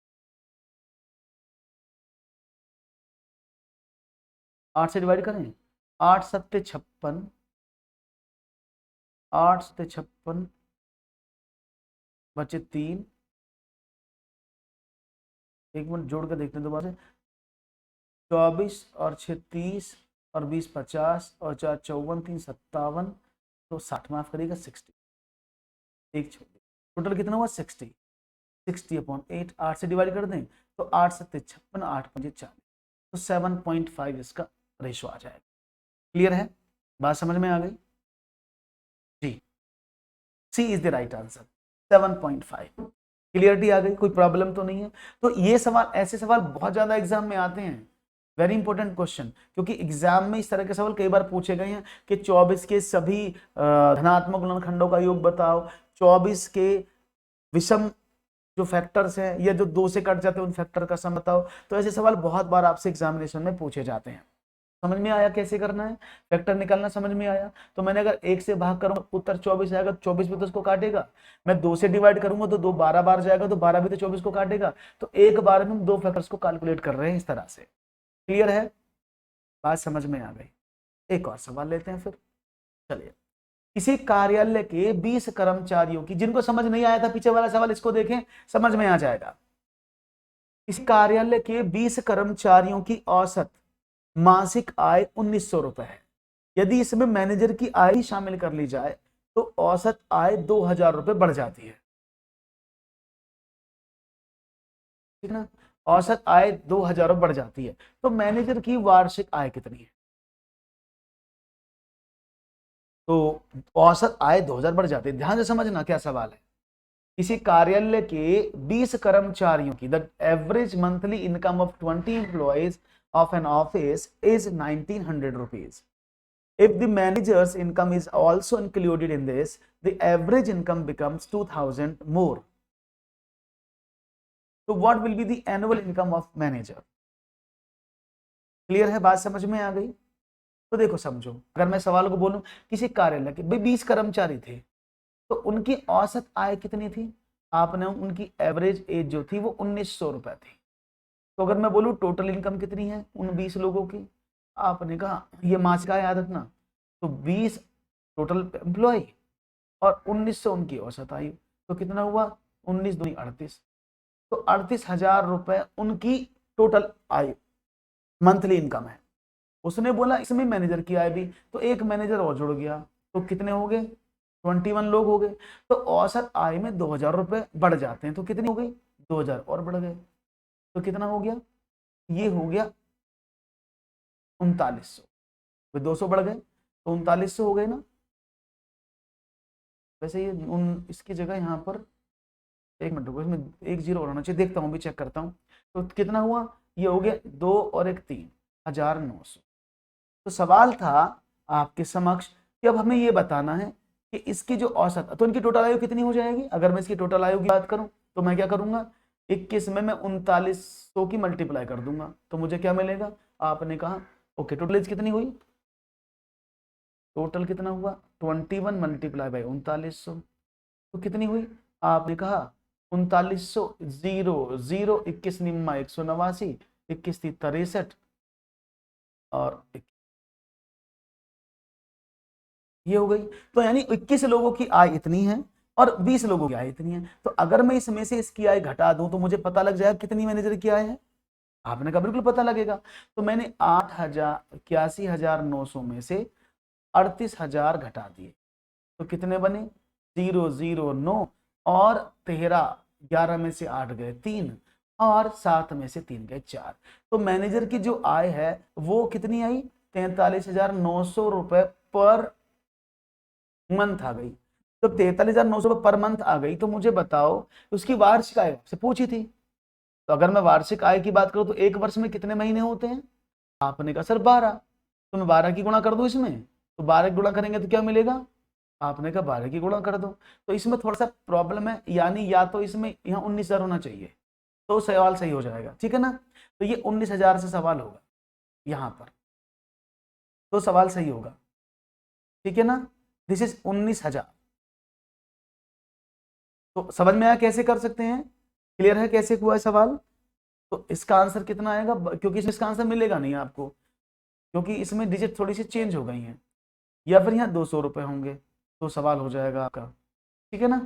8 से डिवाइड करें, 8 7 56, 8 7 56 बचे 3, एक मिनट जोड़ कर देखते हैं दोबारा से, 24 और 6 30 और 20 50 और 4 54 3 57, तो 60 माफ करिएगा 60, एक छोड़, टोटल कितना हुआ 60, 60 अपॉन 8, 8 से डिवाइड कर दें तो 8 7 56, 8 5 40, तो 7.5 इसका रेशो आ जाएगा। क्लियर है, बात समझ में आ गई जी, C is the right answer, 7.5। Clarity आ गई, कोई प्रॉब्लम तो नहीं है। तो ये सवाल, ऐसे सवाल बहुत ज्यादा एग्जाम में आते हैं, वेरी इंपॉर्टेंट क्वेश्चन, क्योंकि एग्जाम में इस तरह के सवाल कई बार पूछे गए हैं कि 24 के सभी धनात्मक गुणनखंडों का योग बताओ, 24 के विषम जो फैक्टर्स हैं या जो 2 से कट जाते हैं उन फैक्टर का सम बताओ। तो ऐसे सवाल बहुत बार आपसे एग्जामिनेशन में पूछे जाते हैं। समझ में आया कैसे करना है, फैक्टर निकालना समझ में आया। तो मैंने अगर 1 से भाग करूंगा उत्तर 24 आएगा, 24 भी तो उसको काटेगा, मैं 2 से डिवाइड करूंगा तो 2 12 बार जाएगा, तो 12 भी तो 24 को काटेगा। तो एक बार में हम 2 फैक्टर्स को कैलकुलेट कर रहे हैं इस तरह से। क्लियर है, बात समझ में आ गई। एक और सवाल लेते हैं फिर, चलिए। किसी कार्यालय के 20 कर्मचारियों की, जिनको समझ नहीं आया था पीछे वाला सवाल, इसको देखें समझ में आ जाएगा। इस कार्यालय के 20 कर्मचारियों की औसत मासिक आय 1900 रुपए है। यदि इसमें मैनेजर की आय भी शामिल कर ली जाए तो औसत आय 2000 रुपए बढ़ जाती है, ठीक ना, औसत आय 2000 बढ़ जाती है। तो मैनेजर की वार्षिक आय कितनी है, तो औसत आय 2000 बढ़ जाती है। ध्यान से समझना क्या सवाल है। किसी कार्यालय के 20 कर्मचारियों की, the average monthly income of 20 employees of an office is 1900 rupees. If the manager's income is also included in this, the average income becomes 2000 more. So what will be the annual income of manager? Clear है, बात समझ में आ गई। तो देखो समझो, अगर मैं सवाल को बोलूं, किसी कार्यालय के भाई 20 कर्मचारी थे, तो उनकी औसत आय कितनी थी, आपने उनकी एवरेज एज जो थी वो 1900 रुपए थी। तो अगर मैं बोलूं टोटल इनकम कितनी है उन 20 लोगों की, आपने कहा ये मासिक आय याद रखना, तो 20 टोटल एम्प्लॉय और 1900 उनकी औसत आयु, तो कितना हुआ, 19 दूनी 38, तो 38,000 रुपए उनकी टोटल आयु मंथली इनकम है। उसने बोला इसमें मैनेजर की आय भी, तो एक मैनेजर और जुड़ गया, तो कितने हो गए, 21 लोग हो गए। तो औसत आय में 2000 रुपए बढ़ जाते हैं, तो कितनी हो गई, 2000 और बढ़ गए, तो कितना हो गया, ये हो गया 3900, 200 बढ़ गए तो 3900 हो गए ना। वैसे ये इसकी जगह यहाँ पर एक मिनट रुको, इसमें एक जीरो और होना चाहिए, देखता हूँ, भी चेक करता हूँ। तो कितना हुआ, ये हो गया 2 और 1 3, 1900। तो सवाल था आपके समक्ष कि अब हमें ये बताना है कि इसकी जो औसत, तो इनकी टोटल आयु कितनी हो जाएगी। अगर मैं इसकी टोटल आयु की बात करूं तो मैं क्या करूंगा, 21 में मैं 3900 की मल्टीप्लाई कर दूंगा तो मुझे क्या मिलेगा, आपने कहा ओके टोटल एज कितनी हुई, टोटल कितना हुआ 21 मल्टीप्लाई बाई 3900 तो कितनी हुई, आपने कहा 3900, 0 21 निम्मा 189, 21 थी 63 और ये हो गई। तो यानी 21 लोगों की आय इतनी है और 20 लोगों की आय इतनी है। तो अगर मैं इसमें से इसकी आय घटा दूं तो मुझे पता लग जाएगा कितनी मैनेजर की आय है, आपने कहा बिल्कुल पता लगेगा। तो मैंने 81,900 में से 38,000 घटा दिए तो कितने बने, 009 और 13, 11 में से 8 गए 3 और 7 में से 3 गए 4। तो मैनेजर की जो आय है वो कितनी आई, 43,900 रुपए पर मंथ आ गई। तो 43,900 रुपए पर मंथ आ गई तो मुझे बताओ उसकी वार्षिक आय से पूछी थी, तो अगर मैं वार्षिक आय की बात करूं तो एक वर्ष में कितने महीने होते हैं, आपने कहा सर 12, तो मैं 12 की गुणा कर दूं इसमें, तो 12 की गुणा करेंगे तो क्या मिलेगा, आपने कहा 12 की गुणा कर दो। तो इसमें थोड़ा सा प्रॉब्लम है, यानी या तो इसमें यहाँ 19,000 होना चाहिए तो सवाल सही हो जाएगा, ठीक है ना। तो ये 19,000 से सवाल होगा यहाँ पर, तो सवाल सही होगा, ठीक है ना। This is 19,000। तो समझ में आया कैसे कर सकते हैं, क्लियर है कैसे हुआ है सवाल। तो इसका आंसर कितना आएगा, क्योंकि इसका आंसर मिलेगा नहीं आपको, क्योंकि इसमें डिजिट थोड़ी सी चेंज हो गई हैं, या फिर यहाँ 200 रुपए होंगे तो सवाल हो जाएगा आपका, ठीक है ना,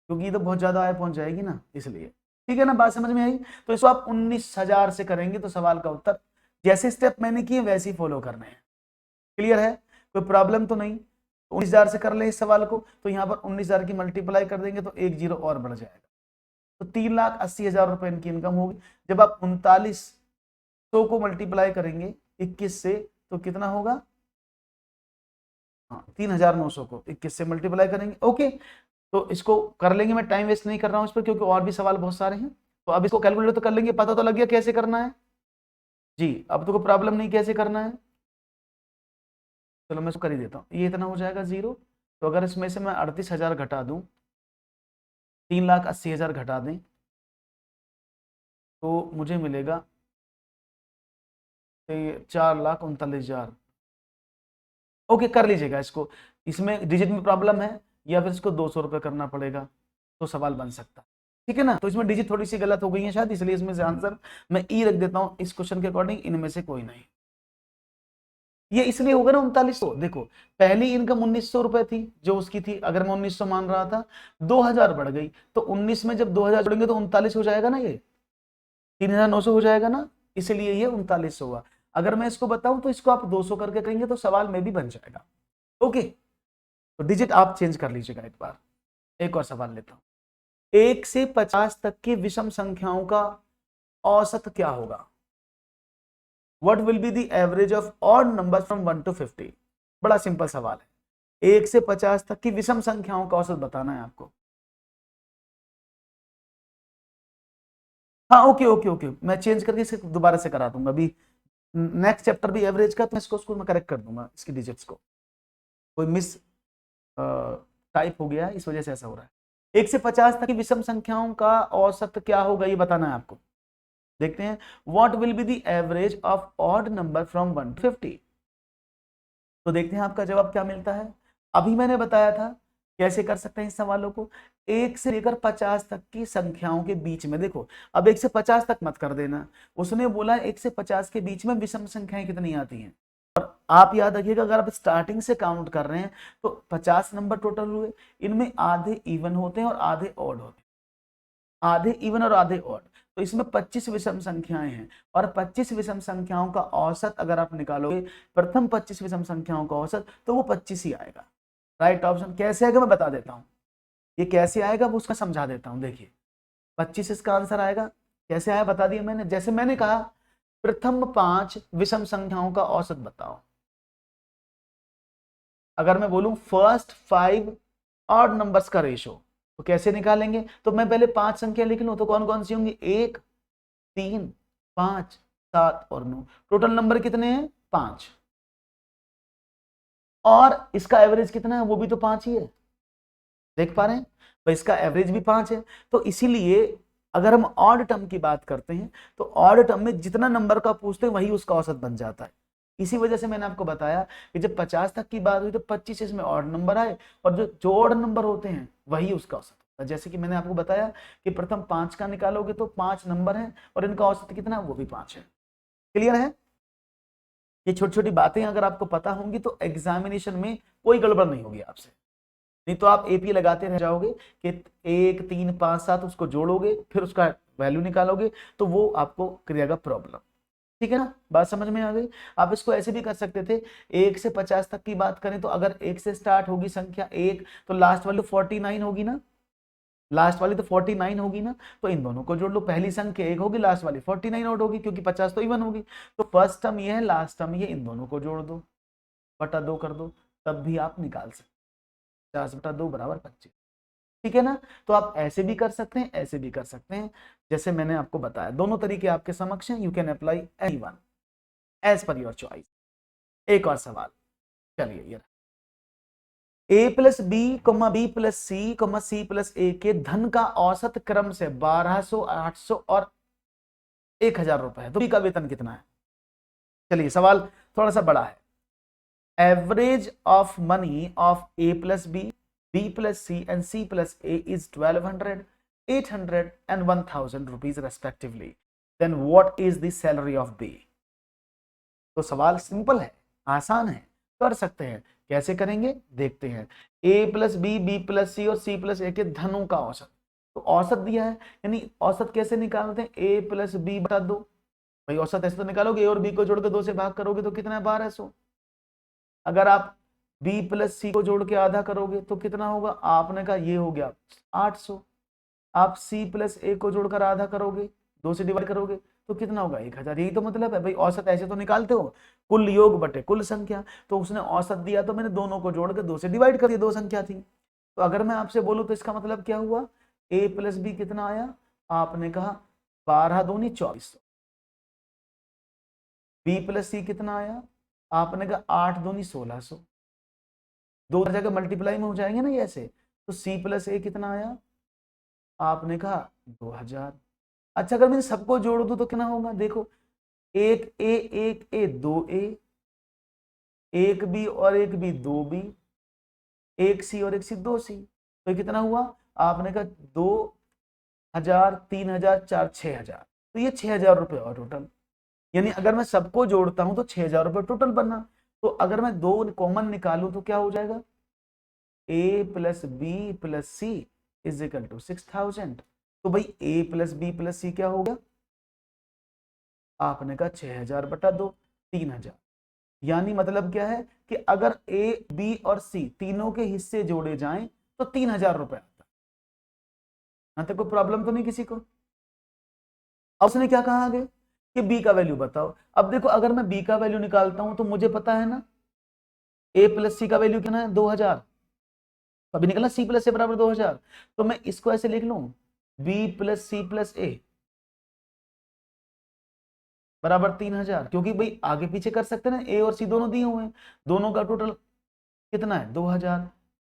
क्योंकि ये तो बहुत ज्यादा आय पहुंच जाएगी ना इसलिए, ठीक है ना, बात समझ में आई। तो इसको आप 19,000 से करेंगे तो सवाल का उत्तर जैसे स्टेप मैंने किए वैसे ही फॉलो करने हैं, क्लियर है, कोई प्रॉब्लम तो नहीं। 19,000 से कर ले इस सवाल को, तो यहाँ पर 19,000 की मल्टीप्लाई कर देंगे तो एक जीरो और बढ़ जाएगा, तो 3,80,000 रुपए इनकी इनकम होगी। जब आप 3900 को मल्टीप्लाई करेंगे 21 से तो कितना होगा, हाँ 3,900 को 21 से मल्टीप्लाई करेंगे, ओके। तो इसको कर लेंगे, मैं टाइम वेस्ट नहीं कर रहा हूं इस पर क्योंकि और भी सवाल बहुत सारे हैं। तो अब इसको कैलकुलेटर तो कर लेंगे, पता तो लग गया कैसे करना है जी, अब तो कोई प्रॉब्लम नहीं कैसे करना है। चलो मैं इसको कर ही देता हूँ, ये इतना हो जाएगा 0। तो अगर इसमें से मैं 38,000 घटा दूं, 3,80,000 घटा दें तो मुझे मिलेगा 4,39,000। ओके कर लीजिएगा इसको, इसमें डिजिट में प्रॉब्लम है या फिर इसको 200 रुपये करना पड़ेगा तो सवाल बन सकता है, ठीक है ना। तो इसमें डिजिट थोड़ी सी गलत हो गई है शायद, इसलिए इसमें से आंसर मैं ई रख देता हूं इस क्वेश्चन के अकॉर्डिंग, इनमें से कोई नहीं। ये इसलिए होगा ना 3900, देखो पहली इनकम 1900 रुपए थी जो उसकी थी, अगर मैं 1900 मान रहा था, 2000 बढ़ गई तो 19 में जब 2000 जोड़ेंगे तो 39 हो जाएगा ना, ये 3,900 हो जाएगा ना, इसलिए ये 3900 हुआ। अगर मैं इसको बताऊं तो इसको आप 200 करके करेंगे तो सवाल में भी बन जाएगा, ओके। तो डिजिट आप चेंज कर लीजिएगा एक बार। एक और सवाल लेता हूं, 1 से 50 तक की विषम संख्याओं का औसत क्या होगा, what will be the average of odd numbers from 1 to 50। बड़ा सिंपल सवाल है, 1 से 50 तक की विषम संख्याओं का औसत बताना है आपको। हाँ ओके ओके ओके, मैं चेंज करके इसे दोबारा से करा दूंगा, अभी नेक्स्ट चैप्टर भी एवरेज का, तो मैं इसको स्कूल में करेक्ट कर दूंगा, इसकी डिजिट्स को कोई मिस टाइप हो गया है इस वजह से ऐसा हो रहा है। 1 से 50 तक की विषम संख्याओं का औसत क्या होगा ये बताना है आपको। देखते हैं, what will be the average of odd number from 1 to 50। तो देखते हैं आपका जवाब क्या मिलता है। अभी मैंने बताया था कैसे कर सकते हैं इस सवालों को, 1 से लेकर 50 तक की संख्याओं के बीच में, देखो अब 1 से 50 तक मत कर देना, उसने बोला 1 से 50 के बीच में विषम संख्याएं कितनी आती हैं। और आप याद रखिएगा अगर आप स्टार्टिंग से काउंट कर रहे हैं तो 50 नंबर टोटल हुए, इनमें आधे इवन होते हैं और आधे ऑड होते हैं, आधे इवन और आधे ऑड। तो इसमें 25 विषम संख्याएं हैं और 25 विषम संख्याओं का औसत अगर आप निकालोगे, प्रथम 25 विषम संख्याओं का औसत, तो वो 25 ही आएगा। राइट ऑप्शन कैसे आएगा मैं बता देता हूं, ये कैसे आएगा वो उसका समझा देता हूं। देखिए 25 इसका आंसर आएगा, कैसे आया बता दिया मैंने, जैसे मैंने कहा प्रथम 5 विषम संख्याओं का औसत बताओ। अगर मैं बोलूं फर्स्ट 5 ऑड नंबर्स का रेशो, तो कैसे निकालेंगे, तो मैं पहले 5 संख्या लिख लूं, तो कौन कौन सी होंगी, 1 3 5 7 और 9, टोटल नंबर कितने हैं 5, और इसका एवरेज कितना है वो भी तो 5 ही है, देख पा रहे हैं, तो इसका एवरेज भी 5 है। तो इसीलिए अगर हम ऑड टर्म की बात करते हैं तो ऑड टर्म में जितना नंबर का पूछते हैं वही उसका औसत बन जाता है। इसी वजह से मैंने आपको बताया कि जब 50 तक की बात हुई तो 25 इसमें ऑड नंबर आए, और जो ऑड नंबर होते हैं वही उसका औसत होता है। जैसे कि मैंने आपको बताया कि प्रथम 5 का निकालोगे तो 5 नंबर हैं और इनका औसत कितना, वो भी 5 है। क्लियर है? ये छोटी छोटी बातें अगर आपको पता होंगी तो एग्जामिनेशन में कोई गड़बड़ नहीं होगी आपसे। नहीं तो आप एपी लगाते रह जाओगे कि 1 3 5 7 उसको जोड़ोगे फिर उसका वैल्यू निकालोगे, तो वो आपको करेगा प्रॉब्लम। ठीक है ना, बात समझ में आ गई? आप इसको ऐसे भी कर सकते थे, 1 से 50 तक की बात करें तो अगर 1 से स्टार्ट होगी संख्या 1 तो लास्ट वाली 49 होगी ना, लास्ट वाली तो 49 होगी ना, तो इन दोनों को जोड़ लो, पहली संख्या 1 होगी, लास्ट वाली 49 आउट होगी, क्योंकि 50 तो इवन होगी। तो फर्स्ट टर्म ये है, लास्ट टर्म ये, इन दोनों को जोड़ दो, बटा 2 कर दो, तब भी आप निकाल सकते। 50/2 बराबर 25। ठीक है ना, तो आप ऐसे भी कर सकते हैं, ऐसे भी कर सकते हैं, जैसे मैंने आपको बताया। दोनों तरीके आपके समक्ष हैं, you can apply any one as per your choice. एक और सवाल, चलिए ये a plus B comma B plus C comma C plus A के धन का औसत क्रम से 1200, 800 और 1000 रुपए है, तो बी का वेतन कितना है? चलिए सवाल थोड़ा सा बड़ा है। Average of money of a plus B, b plus c and c plus a is 1200, 800 and 1000 rupees respectively. Then what is the salary of b? तो सवाल सिंपल है, आसान है, कर सकते हैं। कैसे करेंगे देखते हैं। a plus B, B plus C और सी प्लस ए के धनों का औसत, तो औसत दिया है, यानी औसत कैसे निकालते हैं, a प्लस बी बटा 2। भाई औसत ऐसे तो निकालोगे, a और b को जोड़ के 2 से भाग करोगे तो कितना है, 1200। अगर आप b प्लस सी को जोड़ के आधा करोगे तो कितना होगा, आपने कहा ये हो गया 800। आप c प्लस ए को जोड़कर आधा करोगे, 2 से डिवाइड करोगे तो कितना होगा, 1000। यही तो मतलब है भाई, औसत ऐसे तो निकालते हो, कुल योग बटे कुल संख्या। तो उसने औसत दिया तो मैंने दोनों को जोड़ के 2 से डिवाइड कर दिया, 2 संख्या थी। तो अगर मैं आपसे बोलूं तो इसका मतलब क्या हुआ, a प्लस बी कितना आया, आपने कहा 12 दूनी 2400। b प्लस सी कितना आया, आपने कहा 8 दूनी 1600। दो जगह मल्टीप्लाई में हो जाएंगे ना ये ऐसे। तो c प्लस ए कितना आया, आपने कहा 2000। अच्छा अगर मैं सबको जोड़ दूं तो कितना होगा, देखो, एक ए 2 ए, एक बी और एक बी 2 बी, एक सी और एक सी 2 सी। तो कितना हुआ, आपने कहा 2000, 3000, 4, 6000। तो ये 6000 रुपये और टोटल, यानी अगर मैं सबको जोड़ता हूं तो 6000 रुपये टोटल बना। तो अगर मैं 2 कॉमन निकालूं तो क्या हो जाएगा, a plus B plus C is equal to 6000। तो भाई a plus B plus C क्या हो गया, आपने कहा 6000 बटा 2, 3000। यानी मतलब क्या है कि अगर a b और c तीनों के हिस्से जोड़े जाएं तो 3000 रुपए आता है। यहां तक कोई प्रॉब्लम तो नहीं किसी को? अब उसने क्या कहा आगे कि b का वैल्यू बताओ। अब देखो अगर मैं b का वैल्यू निकालता हूं तो मुझे पता है ना a प्लस सी का वैल्यू कितना है, 2000। अभी निकला c प्लस ए बराबर 2000। तो मैं इसको ऐसे लिख लूं, b प्लस सी प्लस ए बराबर 3000, क्योंकि भाई आगे पीछे कर सकते हैं ना, ए और सी दोनों दिए हुए हैं, दोनों का टोटल कितना है 2000।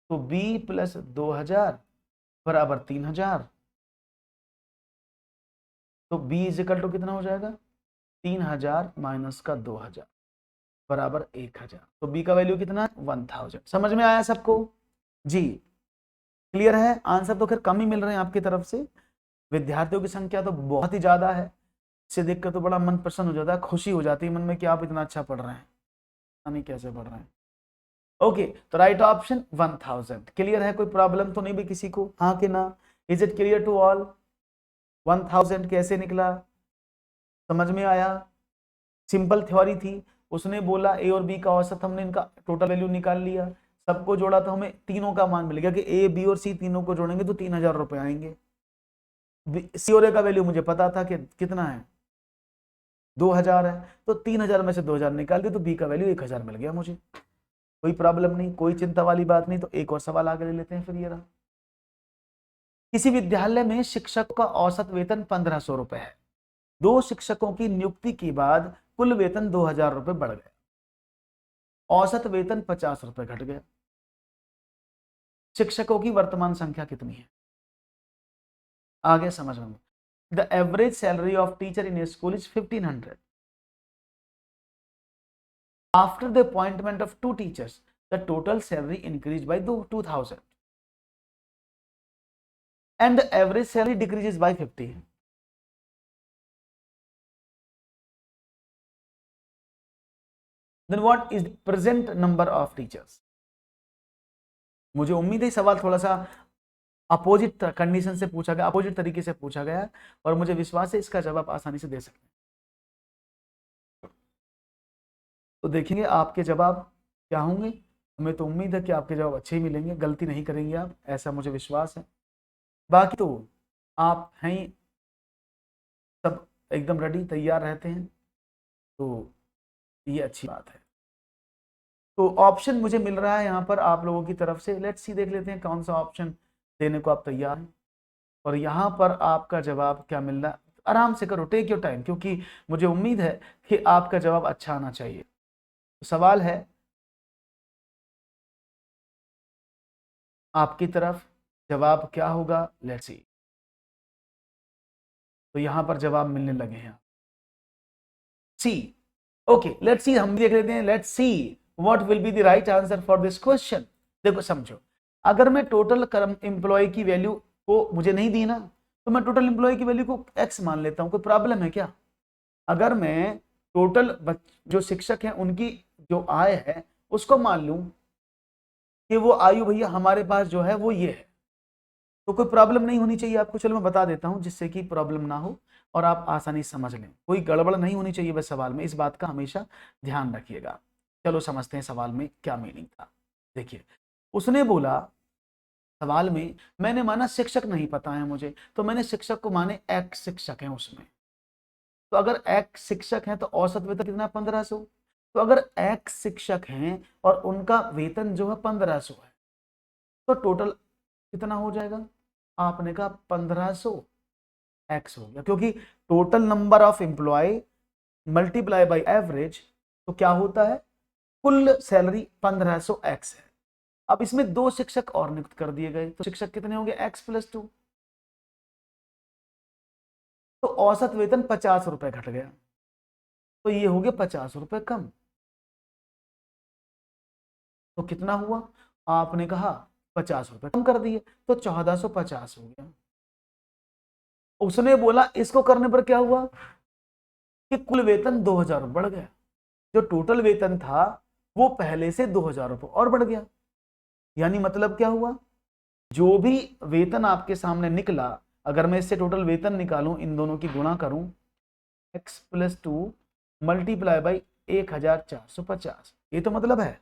तो b प्लस 2000 बराबर 3000। तो b इज इक्वल टू कितना हो जाएगा, 3000 माइनस का 2000 बराबर 1000। तो b का वैल्यू कितना है, 1000। समझ में आया सबको जी? क्लियर है? आंसर तो खैर कम ही मिल रहे हैं आपकी तरफ से, विद्यार्थियों की संख्या तो बहुत ही ज्यादा है। इसे देखकर तो बड़ा मन प्रसन्न हो जाता है, खुशी हो जाती है मन में कि आप इतना अच्छा पढ़ रहे हैं, नहीं कैसे पढ़ रहे हैं। ओके, तो राइट ऑप्शन 1000। क्लियर है? कोई प्रॉब्लम तो नहीं भी किसी को, हाँ कि ना? Is it clear to all? 1000 कैसे निकला, समझ में आया? सिंपल थ्योरी थी, उसने बोला ए और बी का औसत, हमने इनका टोटल वैल्यू निकाल लिया, सबको जोड़ा तो हमें तीनों का मान मिल गया कि ए बी और सी तीनों को जोड़ेंगे तो 3000 रुपए आएंगे। सी और ए का वैल्यू मुझे पता था कि कितना है, 2000 है, तो 3000 में से 2000 निकाल दिया तो बी का वैल्यू 1000 मिल गया मुझे। कोई प्रॉब्लम नहीं, कोई चिंता वाली बात नहीं। तो एक और सवाल आगे ले लेते हैं फिर ये रहा। किसी विद्यालय में शिक्षक का औसत वेतन 1500 रुपए है, 2 शिक्षकों की नियुक्ति के बाद कुल वेतन 2000 रुपए बढ़ गया, औसत वेतन 50 रुपए घट गया। शिक्षकों की वर्तमान संख्या कितनी है? आगे समझ में। The average salary of teacher in A school is 1500. After the appointment of 2 teachers the total salary increase by 2000 and the average salary decreases by 50. Then what is the present number of teachers? मुझे उम्मीद है सवाल थोड़ा सा opposite condition से पूछा गया, opposite तरीके से पूछा गया और मुझे विश्वास है इसका जवाब आसानी से दे सकते हैं। तो देखेंगे आपके जवाब क्या होंगे। हमें तो उम्मीद है कि आपके जवाब अच्छे ही मिलेंगे, गलती नहीं करेंगे आप, ऐसा मुझे विश्वास है। बाकी तो आप हैं सब एकदम रेडी, तैयार रहते हैं, तो ये अच्छी बात है। तो ऑप्शन मुझे मिल रहा है यहाँ पर आप लोगों की तरफ से। लेट्स सी, देख लेते हैं कौन सा ऑप्शन देने को आप तैयार हैं। और यहाँ पर आपका जवाब क्या मिल रहा है, आराम से करो, टेक योर टाइम, क्योंकि मुझे उम्मीद है कि आपका जवाब अच्छा आना चाहिए। तो सवाल है आपकी तरफ, जवाब क्या होगा, लेट्स सी। तो यहाँ पर जवाब मिलने लगे हैं, सी। ओके, लेट्स सी, हम भी देख लेते हैं। Let's see what will be the right answer for this question. देखो समझो, अगर मैं टोटल एम्प्लॉय की वैल्यू को मुझे नहीं दी ना, तो मैं टोटल एम्प्लॉय की वैल्यू को एक्स मान लेता हूं, कोई प्रॉब्लम है क्या? अगर मैं टोटल जो शिक्षक हैं उनकी जो आय है उसको मान लूं कि वो आयु भैया हमारे पास जो है वो ये है, तो कोई प्रॉब्लम नहीं होनी चाहिए आपको। चलो मैं बता देता हूं जिससे कि प्रॉब्लम ना हो और आप आसानी से समझ लें। कोई गड़बड़ नहीं होनी चाहिए बस सवाल में, इस बात का हमेशा ध्यान रखिएगा। चलो समझते हैं सवाल में क्या मीनिंग था। देखिए, उसने बोला सवाल में, मैंने माना शिक्षक नहीं पता है मुझे, तो मैंने शिक्षक को माने एक्स शिक्षक हैं उसमें। तो अगर एक्स शिक्षक हैं तो औसत वेतन कितना, 1500। तो अगर एक्स शिक्षक हैं और उनका वेतन जो है 1500 है, तो टोटल कितना हो जाएगा? आपने कहा 1500 एक्स हो गया, क्योंकि total number of employ multiply by average, तो क्या होता है, कुल सैलरी 1500 एक्स है। अब इसमें 2 शिक्षक और नियुक्त कर दिए गए, तो शिक्षक कितने होंगे, एक्स प्लस 2। तो औसत वेतन 50 रुपए घट गया, तो ये हो गया 50 रुपए कम। तो कितना हुआ, आपने कहा 50 रुपए कम कर दिए, तो 1450 हो गया। उसने बोला इसको करने पर क्या हुआ कि कुल वेतन 2000 बढ़ गया। जो टोटल वेतन था वो पहले से 2000 रुपये और बढ़ गया। यानी मतलब क्या हुआ, जो भी वेतन आपके सामने निकला, अगर मैं इससे टोटल वेतन निकालूं, इन दोनों की गुणा करूं, x प्लस 2 मल्टीप्लाई बाई 1450, ये तो मतलब है।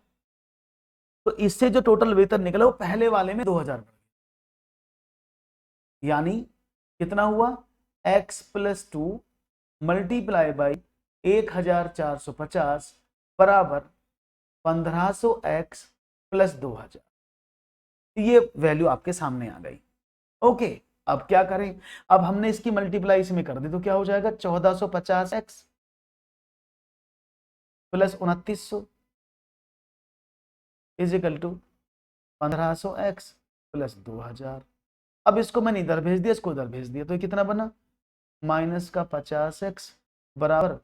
तो इससे जो टोटल वेतन निकला वो पहले वाले में 2000 बढ़ गया। यानी कितना हुआ, x प्लस 2 मल्टीप्लाई बाई 1450 बराबर 1500x प्लस 2000। ये वैल्यू आपके सामने आ गई। ओके, अब क्या करें, अब हमने इसकी मल्टीप्लाई इसमें कर दी, तो क्या हो जाएगा, 1450x plus 2900 is equal to 1500x plus 2000। अब इसको मैंने इधर भेज दिया, इसको इधर भेज दिया, तो ये कितना बना, माइनस का 50x बराबर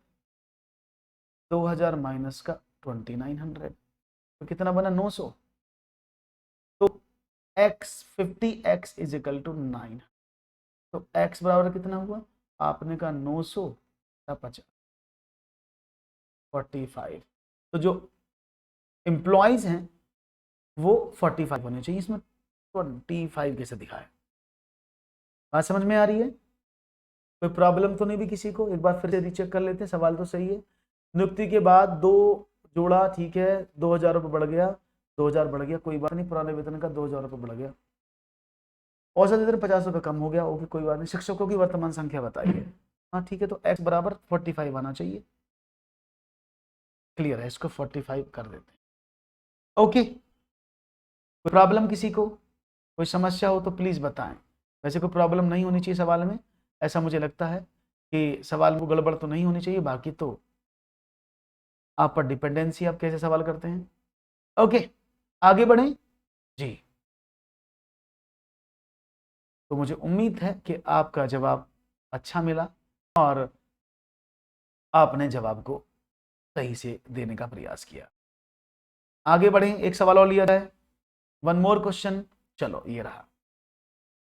2000 माइनस का 2900, तो कितना बना, 900। तो x 50x is equal to 9, तो x बराबर कितना हुआ, आपने कहा 900 का 50 45। तो जो एम्प्लॉयज हैं वो 45 होने चाहिए, इसमें 25 कैसे दिखाया। बात समझ में आ रही है, कोई प्रॉब्लम तो नहीं भी किसी को? एक बार फिर से रीचेक कर लेते हैं, सवाल तो सही है। नियुक्ति के बाद 2 जोड़ा, ठीक है, 2000 रुपये बढ़ गया, 2000 बढ़ गया, कोई बात नहीं, पुराने वेतन का 2000 रुपये बढ़ गया, औसत वेतन 50 रुपये कम हो गया, ओके कोई बात नहीं। शिक्षकों की वर्तमान संख्या बताइए, हाँ ठीक है, तो x बराबर 45 आना चाहिए। क्लियर है, इसको 45 कर देते हैं। ओके, कोई प्रॉब्लम किसी को, कोई समस्या हो तो प्लीज बताएं। वैसे कोई प्रॉब्लम नहीं होनी चाहिए सवाल में, ऐसा मुझे लगता है कि सवाल में गड़बड़ तो नहीं होनी चाहिए। बाकी तो आप पर डिपेंडेंसी, आप कैसे सवाल करते हैं। ओके, आगे बढ़ें जी। तो मुझे उम्मीद है कि आपका जवाब अच्छा मिला और आपने जवाब को सही से देने का प्रयास किया। आगे बढ़ें, एक सवाल और लिया जाए, वन मोर क्वेश्चन। चलो ये रहा,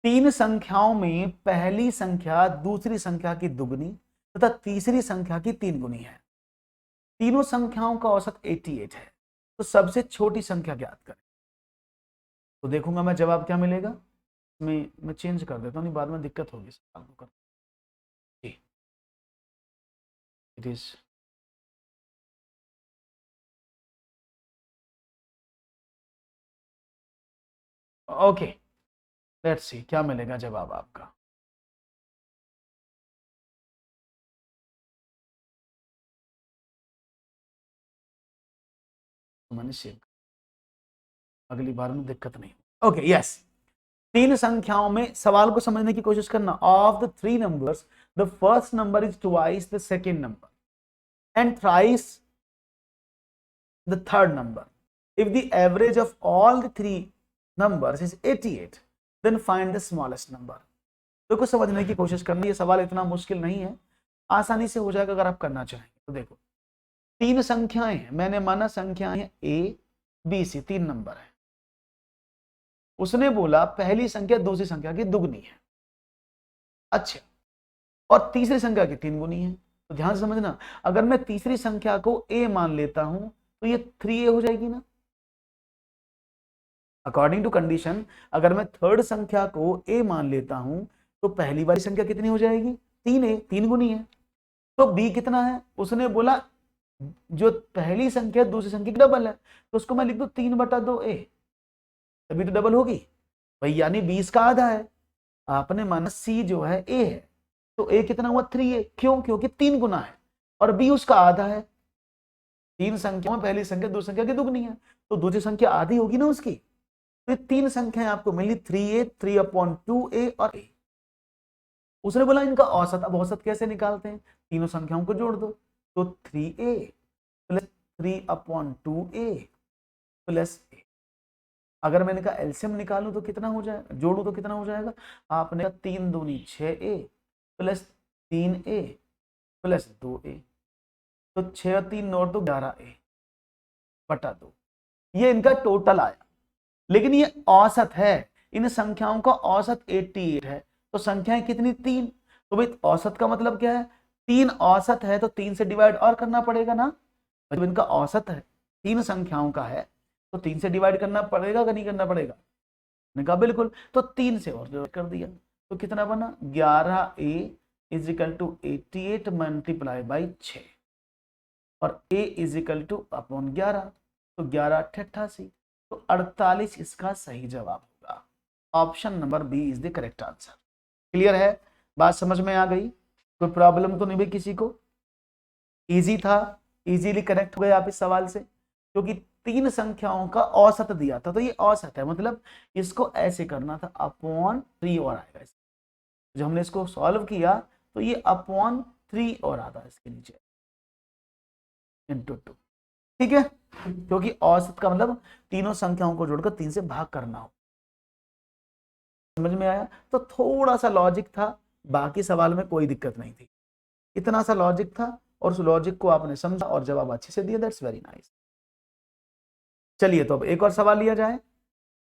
तीन संख्याओं में पहली संख्या दूसरी संख्या की दुगनी तथा तीसरी संख्या की तीन गुनी है। तीनों संख्याओं का औसत 88 है, तो सबसे छोटी संख्या ज्ञात करें। तो देखूंगा मैं जवाब क्या मिलेगा। मैं चेंज कर देता हूँ, नहीं बाद में दिक्कत होगी सवाल को करने। It is okay, let's see क्या मिलेगा जवाब आपका। तो मैंने सेव, अगली बार में दिक्कत नहीं। ओके यस, तीन संख्याओं में सवाल को समझने की कोशिश करना। Of the three numbers the first number is twice the second number and thrice the third number. If the average of all the three numbers is 88 then find the smallest number. तो कुछ समझने की कोशिश करनी, ये सवाल इतना मुश्किल नहीं है, आसानी से हो जाएगा अगर आप करना चाहें। तो देखो, तीन संख्याएं हैं, मैंने माना संख्याएं हैं ए बी सी, तीन नंबर है। उसने बोला पहली संख्या दूसरी संख्या की दुगनी है, अच्छा, और तीसरी संख्या की तीन गुनी है। तो ध्यान से समझना, अगर मैं तीसरी संख्या को ए मान लेता हूं तो ये 3a हो जाएगी ना। अकॉर्डिंग टू कंडीशन, अगर मैं थर्ड संख्या को ए मान लेता हूं तो पहली वाली संख्या कितनी हो जाएगी, 3a, तीन गुनी है। तो बी कितना है, उसने बोला जो पहली संख्या दूसरी संख्या की डबल है, तो उसको मैं लिख दू 3/2a, तभी तो डबल होगी भाई, यानी 20 का आधा है। आपने माना सी जो है ए है, तो ए कितना हुआ 3a, क्यों, क्योंकि तीन गुना है और बी उसका आधा है। तीन संख्या में पहली संख्या दूसरी संख्या की दुगनी है, तो दूसरी संख्या आधी होगी ना उसकी। तो तीन संख्याएं आपको मिली 3a, 3/2a और a। उसने बोला इनका औसत, अब औसत कैसे निकालते हैं, तीनों संख्याओं को जोड़ दो, तो 3a plus 3/2a plus a। अगर मैंने कहा एलसीएम निकालूं तो कितना हो जाएगा, जोड़ू तो कितना हो जाएगा, आपने कहा 3 दूनी 6a plus 3a plus 2a, तो 6 और 3 9 तो 11a/2, ये इनका टोटल आया। लेकिन ये औसत है, इन संख्याओं का औसत 88 है, तो संख्याएं कितनी, तीन। तो भाई औसत का मतलब क्या है, तीन औसत है तो तीन से डिवाइड और करना पड़ेगा ना। जब इनका औसत है, तीन संख्याओं का है, तो तीन से डिवाइड करना पड़ेगा कि नहीं करना पड़ेगा, मैंने कहा बिल्कुल, तो तीन से और डिवाइड कर दिया, तो कितना बना 11a is equal to 88 multiply by 6 और a is equal to upon 11, तो 11×8 = 88, तो 48 इसका सही जवाब होगा। Option number B is the correct answer. Clear है, बात समझ में आ गई, कोई प्रॉब्लम तो नहीं भाई किसी को, इजी था, इजीली कनेक्ट हो गए आप इस सवाल से, क्योंकि तीन संख्याओं का औसत दिया था, तो ये औसत है, मतलब इसको ऐसे करना था अपॉन 3 और आएगा। जब हमने इसको सॉल्व किया तो ये अपॉन 3 और आता है इसके नीचे इंटू 2, ठीक है, क्योंकि औसत का मतलब तीनों संख्याओं को जोड़कर 3 से भाग करना हो। समझ में आया, तो थोड़ा सा लॉजिक था, बाकी सवाल में कोई दिक्कत नहीं थी, इतना सा लॉजिक था और उस लॉजिक को आपने समझा और जवाब अच्छे से दिया, दैट्स वेरी नाइस। चलिए तो अब एक और सवाल लिया जाए,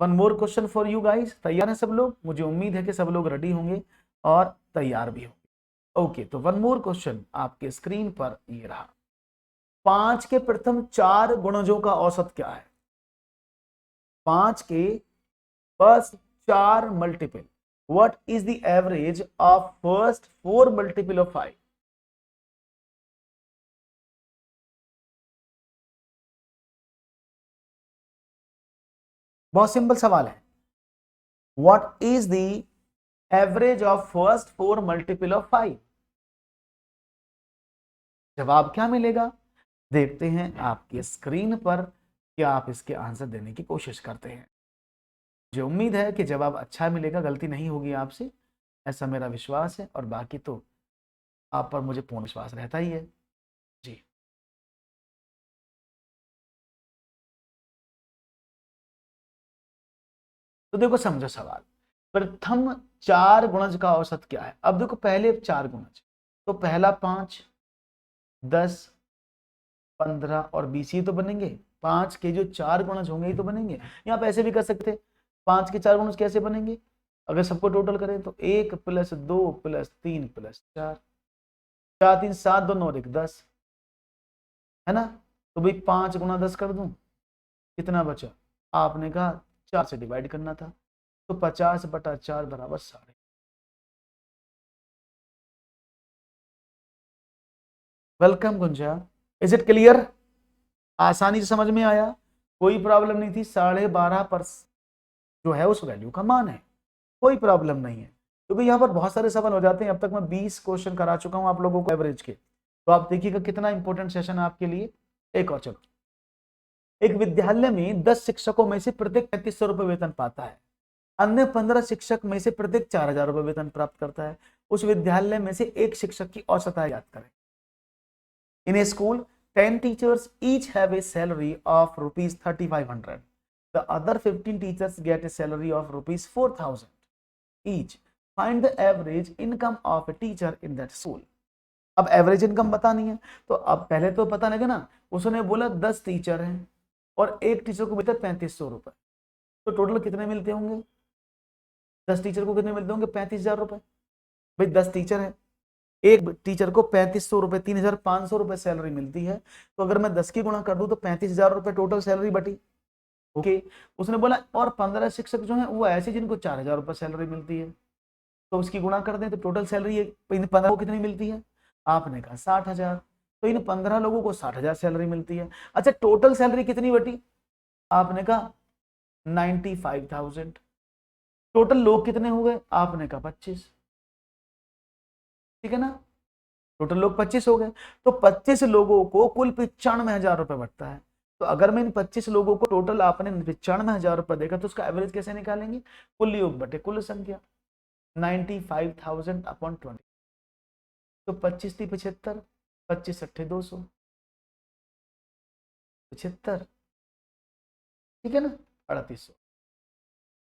one more question for you guys. तैयार हैं सब लोग, मुझे उम्मीद है कि सब लोग रेडी होंगे और तैयार भी होंगे। ओके, तो वन मोर क्वेश्चन आपके स्क्रीन पर ये रहा, 5 के प्रथम 4 गुणजों का औसत क्या है, 5 के first 4 multiple, what is the average of first 4 multiple of 5। बहुत सिंपल सवाल है, what is the average of first 4 multiple of 5। जवाब क्या मिलेगा, देखते हैं आपकी स्क्रीन पर, क्या आप इसके आंसर देने की कोशिश करते हैं। मुझे उम्मीद है कि जवाब अच्छा मिलेगा, गलती नहीं होगी आपसे, ऐसा मेरा विश्वास है, और बाकी तो आप पर मुझे पूर्ण विश्वास रहता ही है जी। तो देखो समझो सवाल, प्रथम चार गुणज का औसत क्या है। अब देखो पहले चार गुणज, तो पहला 5, 10, 15 और 20 ये तो बनेंगे। 5 के जो चार गुणज होंगे ये तो बनेंगे। यहाँ पे ऐसे भी कर सकते, 5 के चार गुणज कैसे बनेंगे, अगर सबको टोटल करें तो 1 + 2 + 3 + 4, 4 3 7 2 9 1 10, है ना। तो भाई 5 × 10 कर दूं, कितना बचा, आपने कहा 4 से डिवाइड करना था, तो 50/4 बराबर 60। Welcome Gunja, is it clear, आसानी से समझ में आया, कोई प्रॉब्लम नहीं थी। 12.5% जो है उस वैल्यू का मान है, कोई प्रॉब्लम नहीं है, क्योंकि यहाँ पर बहुत सारे सवाल हो जाते हैं। अब तक मैं 20 क्वेश्चन करा चुका हूँ आप लोगों को एवरेज के, तो आप देखिएगा कितना इंपॉर्टेंट सेशन है आपके लिए। एक और चलो, एक विद्यालय में 10 शिक्षकों में से प्रत्येक 3500 रुपए वेतन पाता है, अन्य 15 शिक्षक में से प्रत्येक 4000 रुपए वेतन प्राप्त करता है। उस विद्यालय में से एक शिक्षक की औसत आय याद करें। इन ए school 10 teachers each have a salary of rupees 3500. The other 15 teachers get a salary of rupees 4000 each. Find the average income of a teacher in that school. अब एवरेज इनकम बतानी है, तो अब पहले तो पता लगे ना, उसने बोला 10 टीचर हैं और एक टीचर को मिलता है 3500 रुपए, तो टोटल कितने मिलते होंगे, 10 टीचर को कितने मिलते होंगे, 35,000 रुपए। भाई 10 टीचर है, एक टीचर को 3500 रुपए, 3500 रुपए सैलरी मिलती है, तो अगर मैं 10 की गुणा कर दूं तो 35,000 रुपए टोटल सैलरी बटी। ओके, उसने बोला और 15 शिक्षक जो है वो ऐसे जिनको 4000 रुपए सैलरी मिलती है, तो उसकी गुणा कर दें तो टोटल सैलरी इन 15 को कितनी मिलती है, आपने कहा 60,000, तो इन 15 लोगों को 60,000 सैलरी मिलती है। अच्छा टोटल सैलरी कितनी बटी, आपने कहा 95,000। टोटल लोग कितने हो गए, आपने कहा 25, ठीक है ना, टोटल लोग 25 हो गए, तो 25 लोगों को कुल 95,000 रुपए बढ़ता है। तो अगर मैं इन 25 लोगों को टोटल आपने 95,000 रुपए देखा, तो उसका एवरेज कैसे निकालेंगे, कुल योग बटे कुल संख्या, 95,000/20, तो 25 थी 75, 25 अट्ठे 200, 75, ठीक है ना, 3800।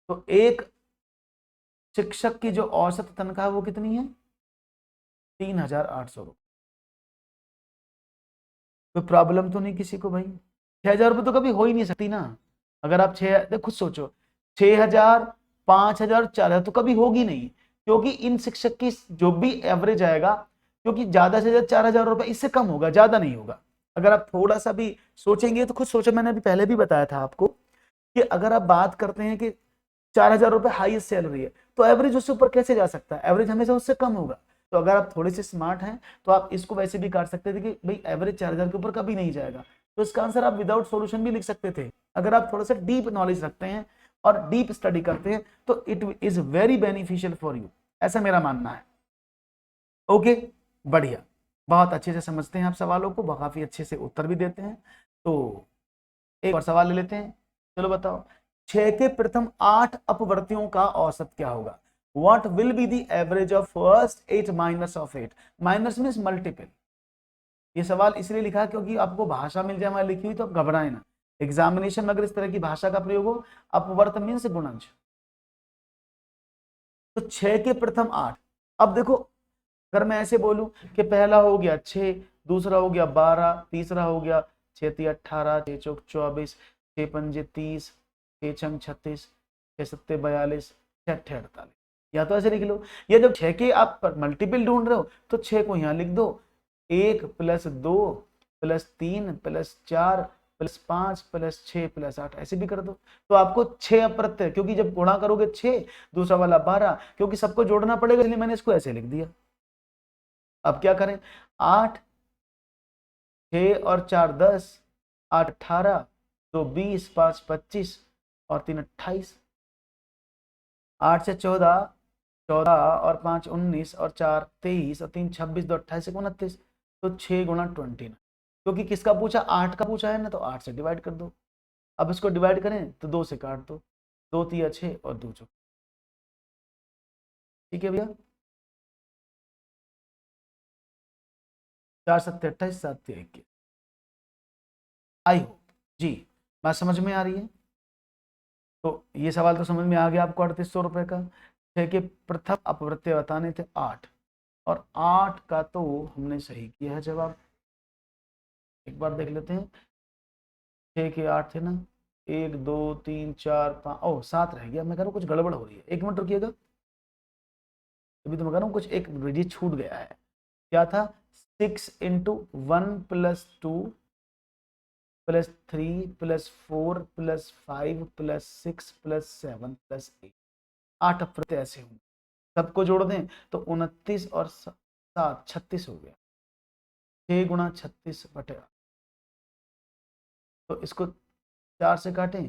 तो एक शिक्षक की जो औसत तनख्वाह वो कितनी है, 3,800 रुपये। कोई प्रॉब्लम तो नहीं किसी को भाई, 6,000 रुपये तो कभी हो ही नहीं सकती ना। अगर आप खुद सोचो, 6,000, 5,000, 4,000 तो कभी होगी नहीं, क्योंकि इन शिक्षक की जो भी एवरेज आएगा, क्योंकि ज्यादा से ज्यादा 4,000 रुपए, इससे कम होगा, ज्यादा नहीं होगा। अगर आप थोड़ा सा भी सोचेंगे तो खुद सोचो, मैंने अभी पहले भी बताया था आपको कि अगर आप बात करते हैं कि 4,000 रुपए हाईएस्ट सैलरी है, तो एवरेज उससे ऊपर कैसे जा सकता है, एवरेज हमेशा उससे कम होगा। तो अगर आप थोड़े से स्मार्ट हैं तो आप इसको वैसे भी काट सकते थे कि भाई एवरेज 4,000 के ऊपर कभी नहीं जाएगा, तो इसका आंसर आप विदाउट सॉल्यूशन भी लिख सकते थे। अगर आप थोड़ा सा डीप नॉलेज रखते हैं और डीप स्टडी करते हैं तो it is very beneficial for you, ऐसा मेरा मानना है। ओके, बढ़िया, बहुत अच्छे से समझते हैं आप सवालों को, काफी अच्छे से उत्तर भी देते हैं। तो एक और सवाल ले लेते हैं, चलो बताओ, 6 के प्रथम 8 अपवर्तियों का औसत क्या होगा। What will be the average of first 8 minus of 8? Minus means multiple. ये सवाल इसलिए लिखा क्योंकि आपको भाषा मिल जाए हमारी लिखी हुई तो आप घबराए ना, एग्जामिनेशन में अगर इस तरह की भाषा का प्रयोग हो, अपवर्त मीन्स गुणज। तो 6 के प्रथम 8, अब देखो अगर मैं ऐसे बोलूं कि पहला हो गया 6, दूसरा हो गया 12, तीसरा हो गया 6 × 18, 6 × 24, 6 × 30, 6 × 36, 6 × 42, 6 × 48, या तो ऐसे लिख लो, या जब 6 के आप मल्टीपल ढूंढ रहे हो तो 6 को यहाँ लिख दो, 1 + 2 + 3 + 4 + 5 + 6 + 8, ऐसे भी कर दो। तो आपको 6 अप्रत्यय, क्योंकि जब गुणा करोगे 6, दूसरा वाला 12, क्योंकि सबको जोड़ना पड़ेगा इसलिए मैंने इसको ऐसे लिख दिया। अब क्या करें, 8, 6 और 4 10, 8 18, 2 20, 5 25 और 3 28, 8 से 14, 14 और 5 19 और 4 23 और 3 26, 2 28 29, तो 6 × 29, क्योंकि किसका पूछा, 8 का पूछा है ना, तो 8 से डिवाइड कर दो। अब इसको डिवाइड करें तो 2 से काट दो, 2 3 6 और 2 4, ठीक है भैया, 4 7 28, 7 3 21। आई होप जी बात समझ में आ रही है। तो ये सवाल तो समझ में आ गया आपको 3800 रुपये का। 6 के प्रथम अपवृत्य बताने थे 8, और 8 का तो हमने सही किया है जवाब। एक बार देख लेते हैं। 6 के 8 थे ना, 1 2 3 4 5, ओ 7 रह गया। मैं कह रहा हूँ कुछ गड़बड़ हो रही है, 1 मिनट रुकिएगा। अभी तो मैं कह रहा हूँ कुछ एक डिजिट छूट गया है। क्या था? 6 into 1 plus 2 plus 3 plus 4 plus 5 plus 6 plus 7 plus 8, 8 अपवृत्य ऐसे होंगे। सबको जोड़ दें तो 29 और 7 36 हो गया। 6 गुणा 36 बटे, तो इसको 4 से काटें,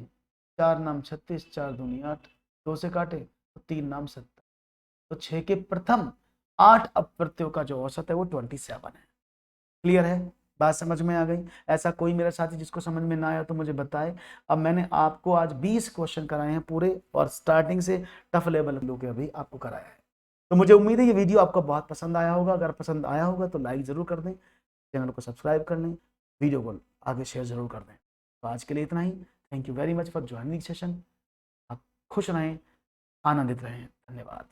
4 नाम 36, 4 दूनी 8, 2 से काटें तो 3 नाम 70। तो 6 के प्रथम 8 अपवृत्तियों का जो औसत है वो 27 है। क्लियर है? बात समझ में आ गई? ऐसा कोई मेरा साथी जिसको समझ में ना आया तो मुझे बताए। अब मैंने आपको आज 20 क्वेश्चन कराए हैं पूरे, और स्टार्टिंग से टफ लेवल लोग अभी आपको कराया है। तो मुझे उम्मीद है ये वीडियो आपको बहुत पसंद आया होगा। अगर पसंद आया होगा तो लाइक ज़रूर कर दें, चैनल को सब्सक्राइब कर लें, वीडियो को आगे शेयर ज़रूर कर दें। तो आज के लिए इतना ही। Thank you very much for joining session. आप खुश रहें, आनंदित रहें। धन्यवाद।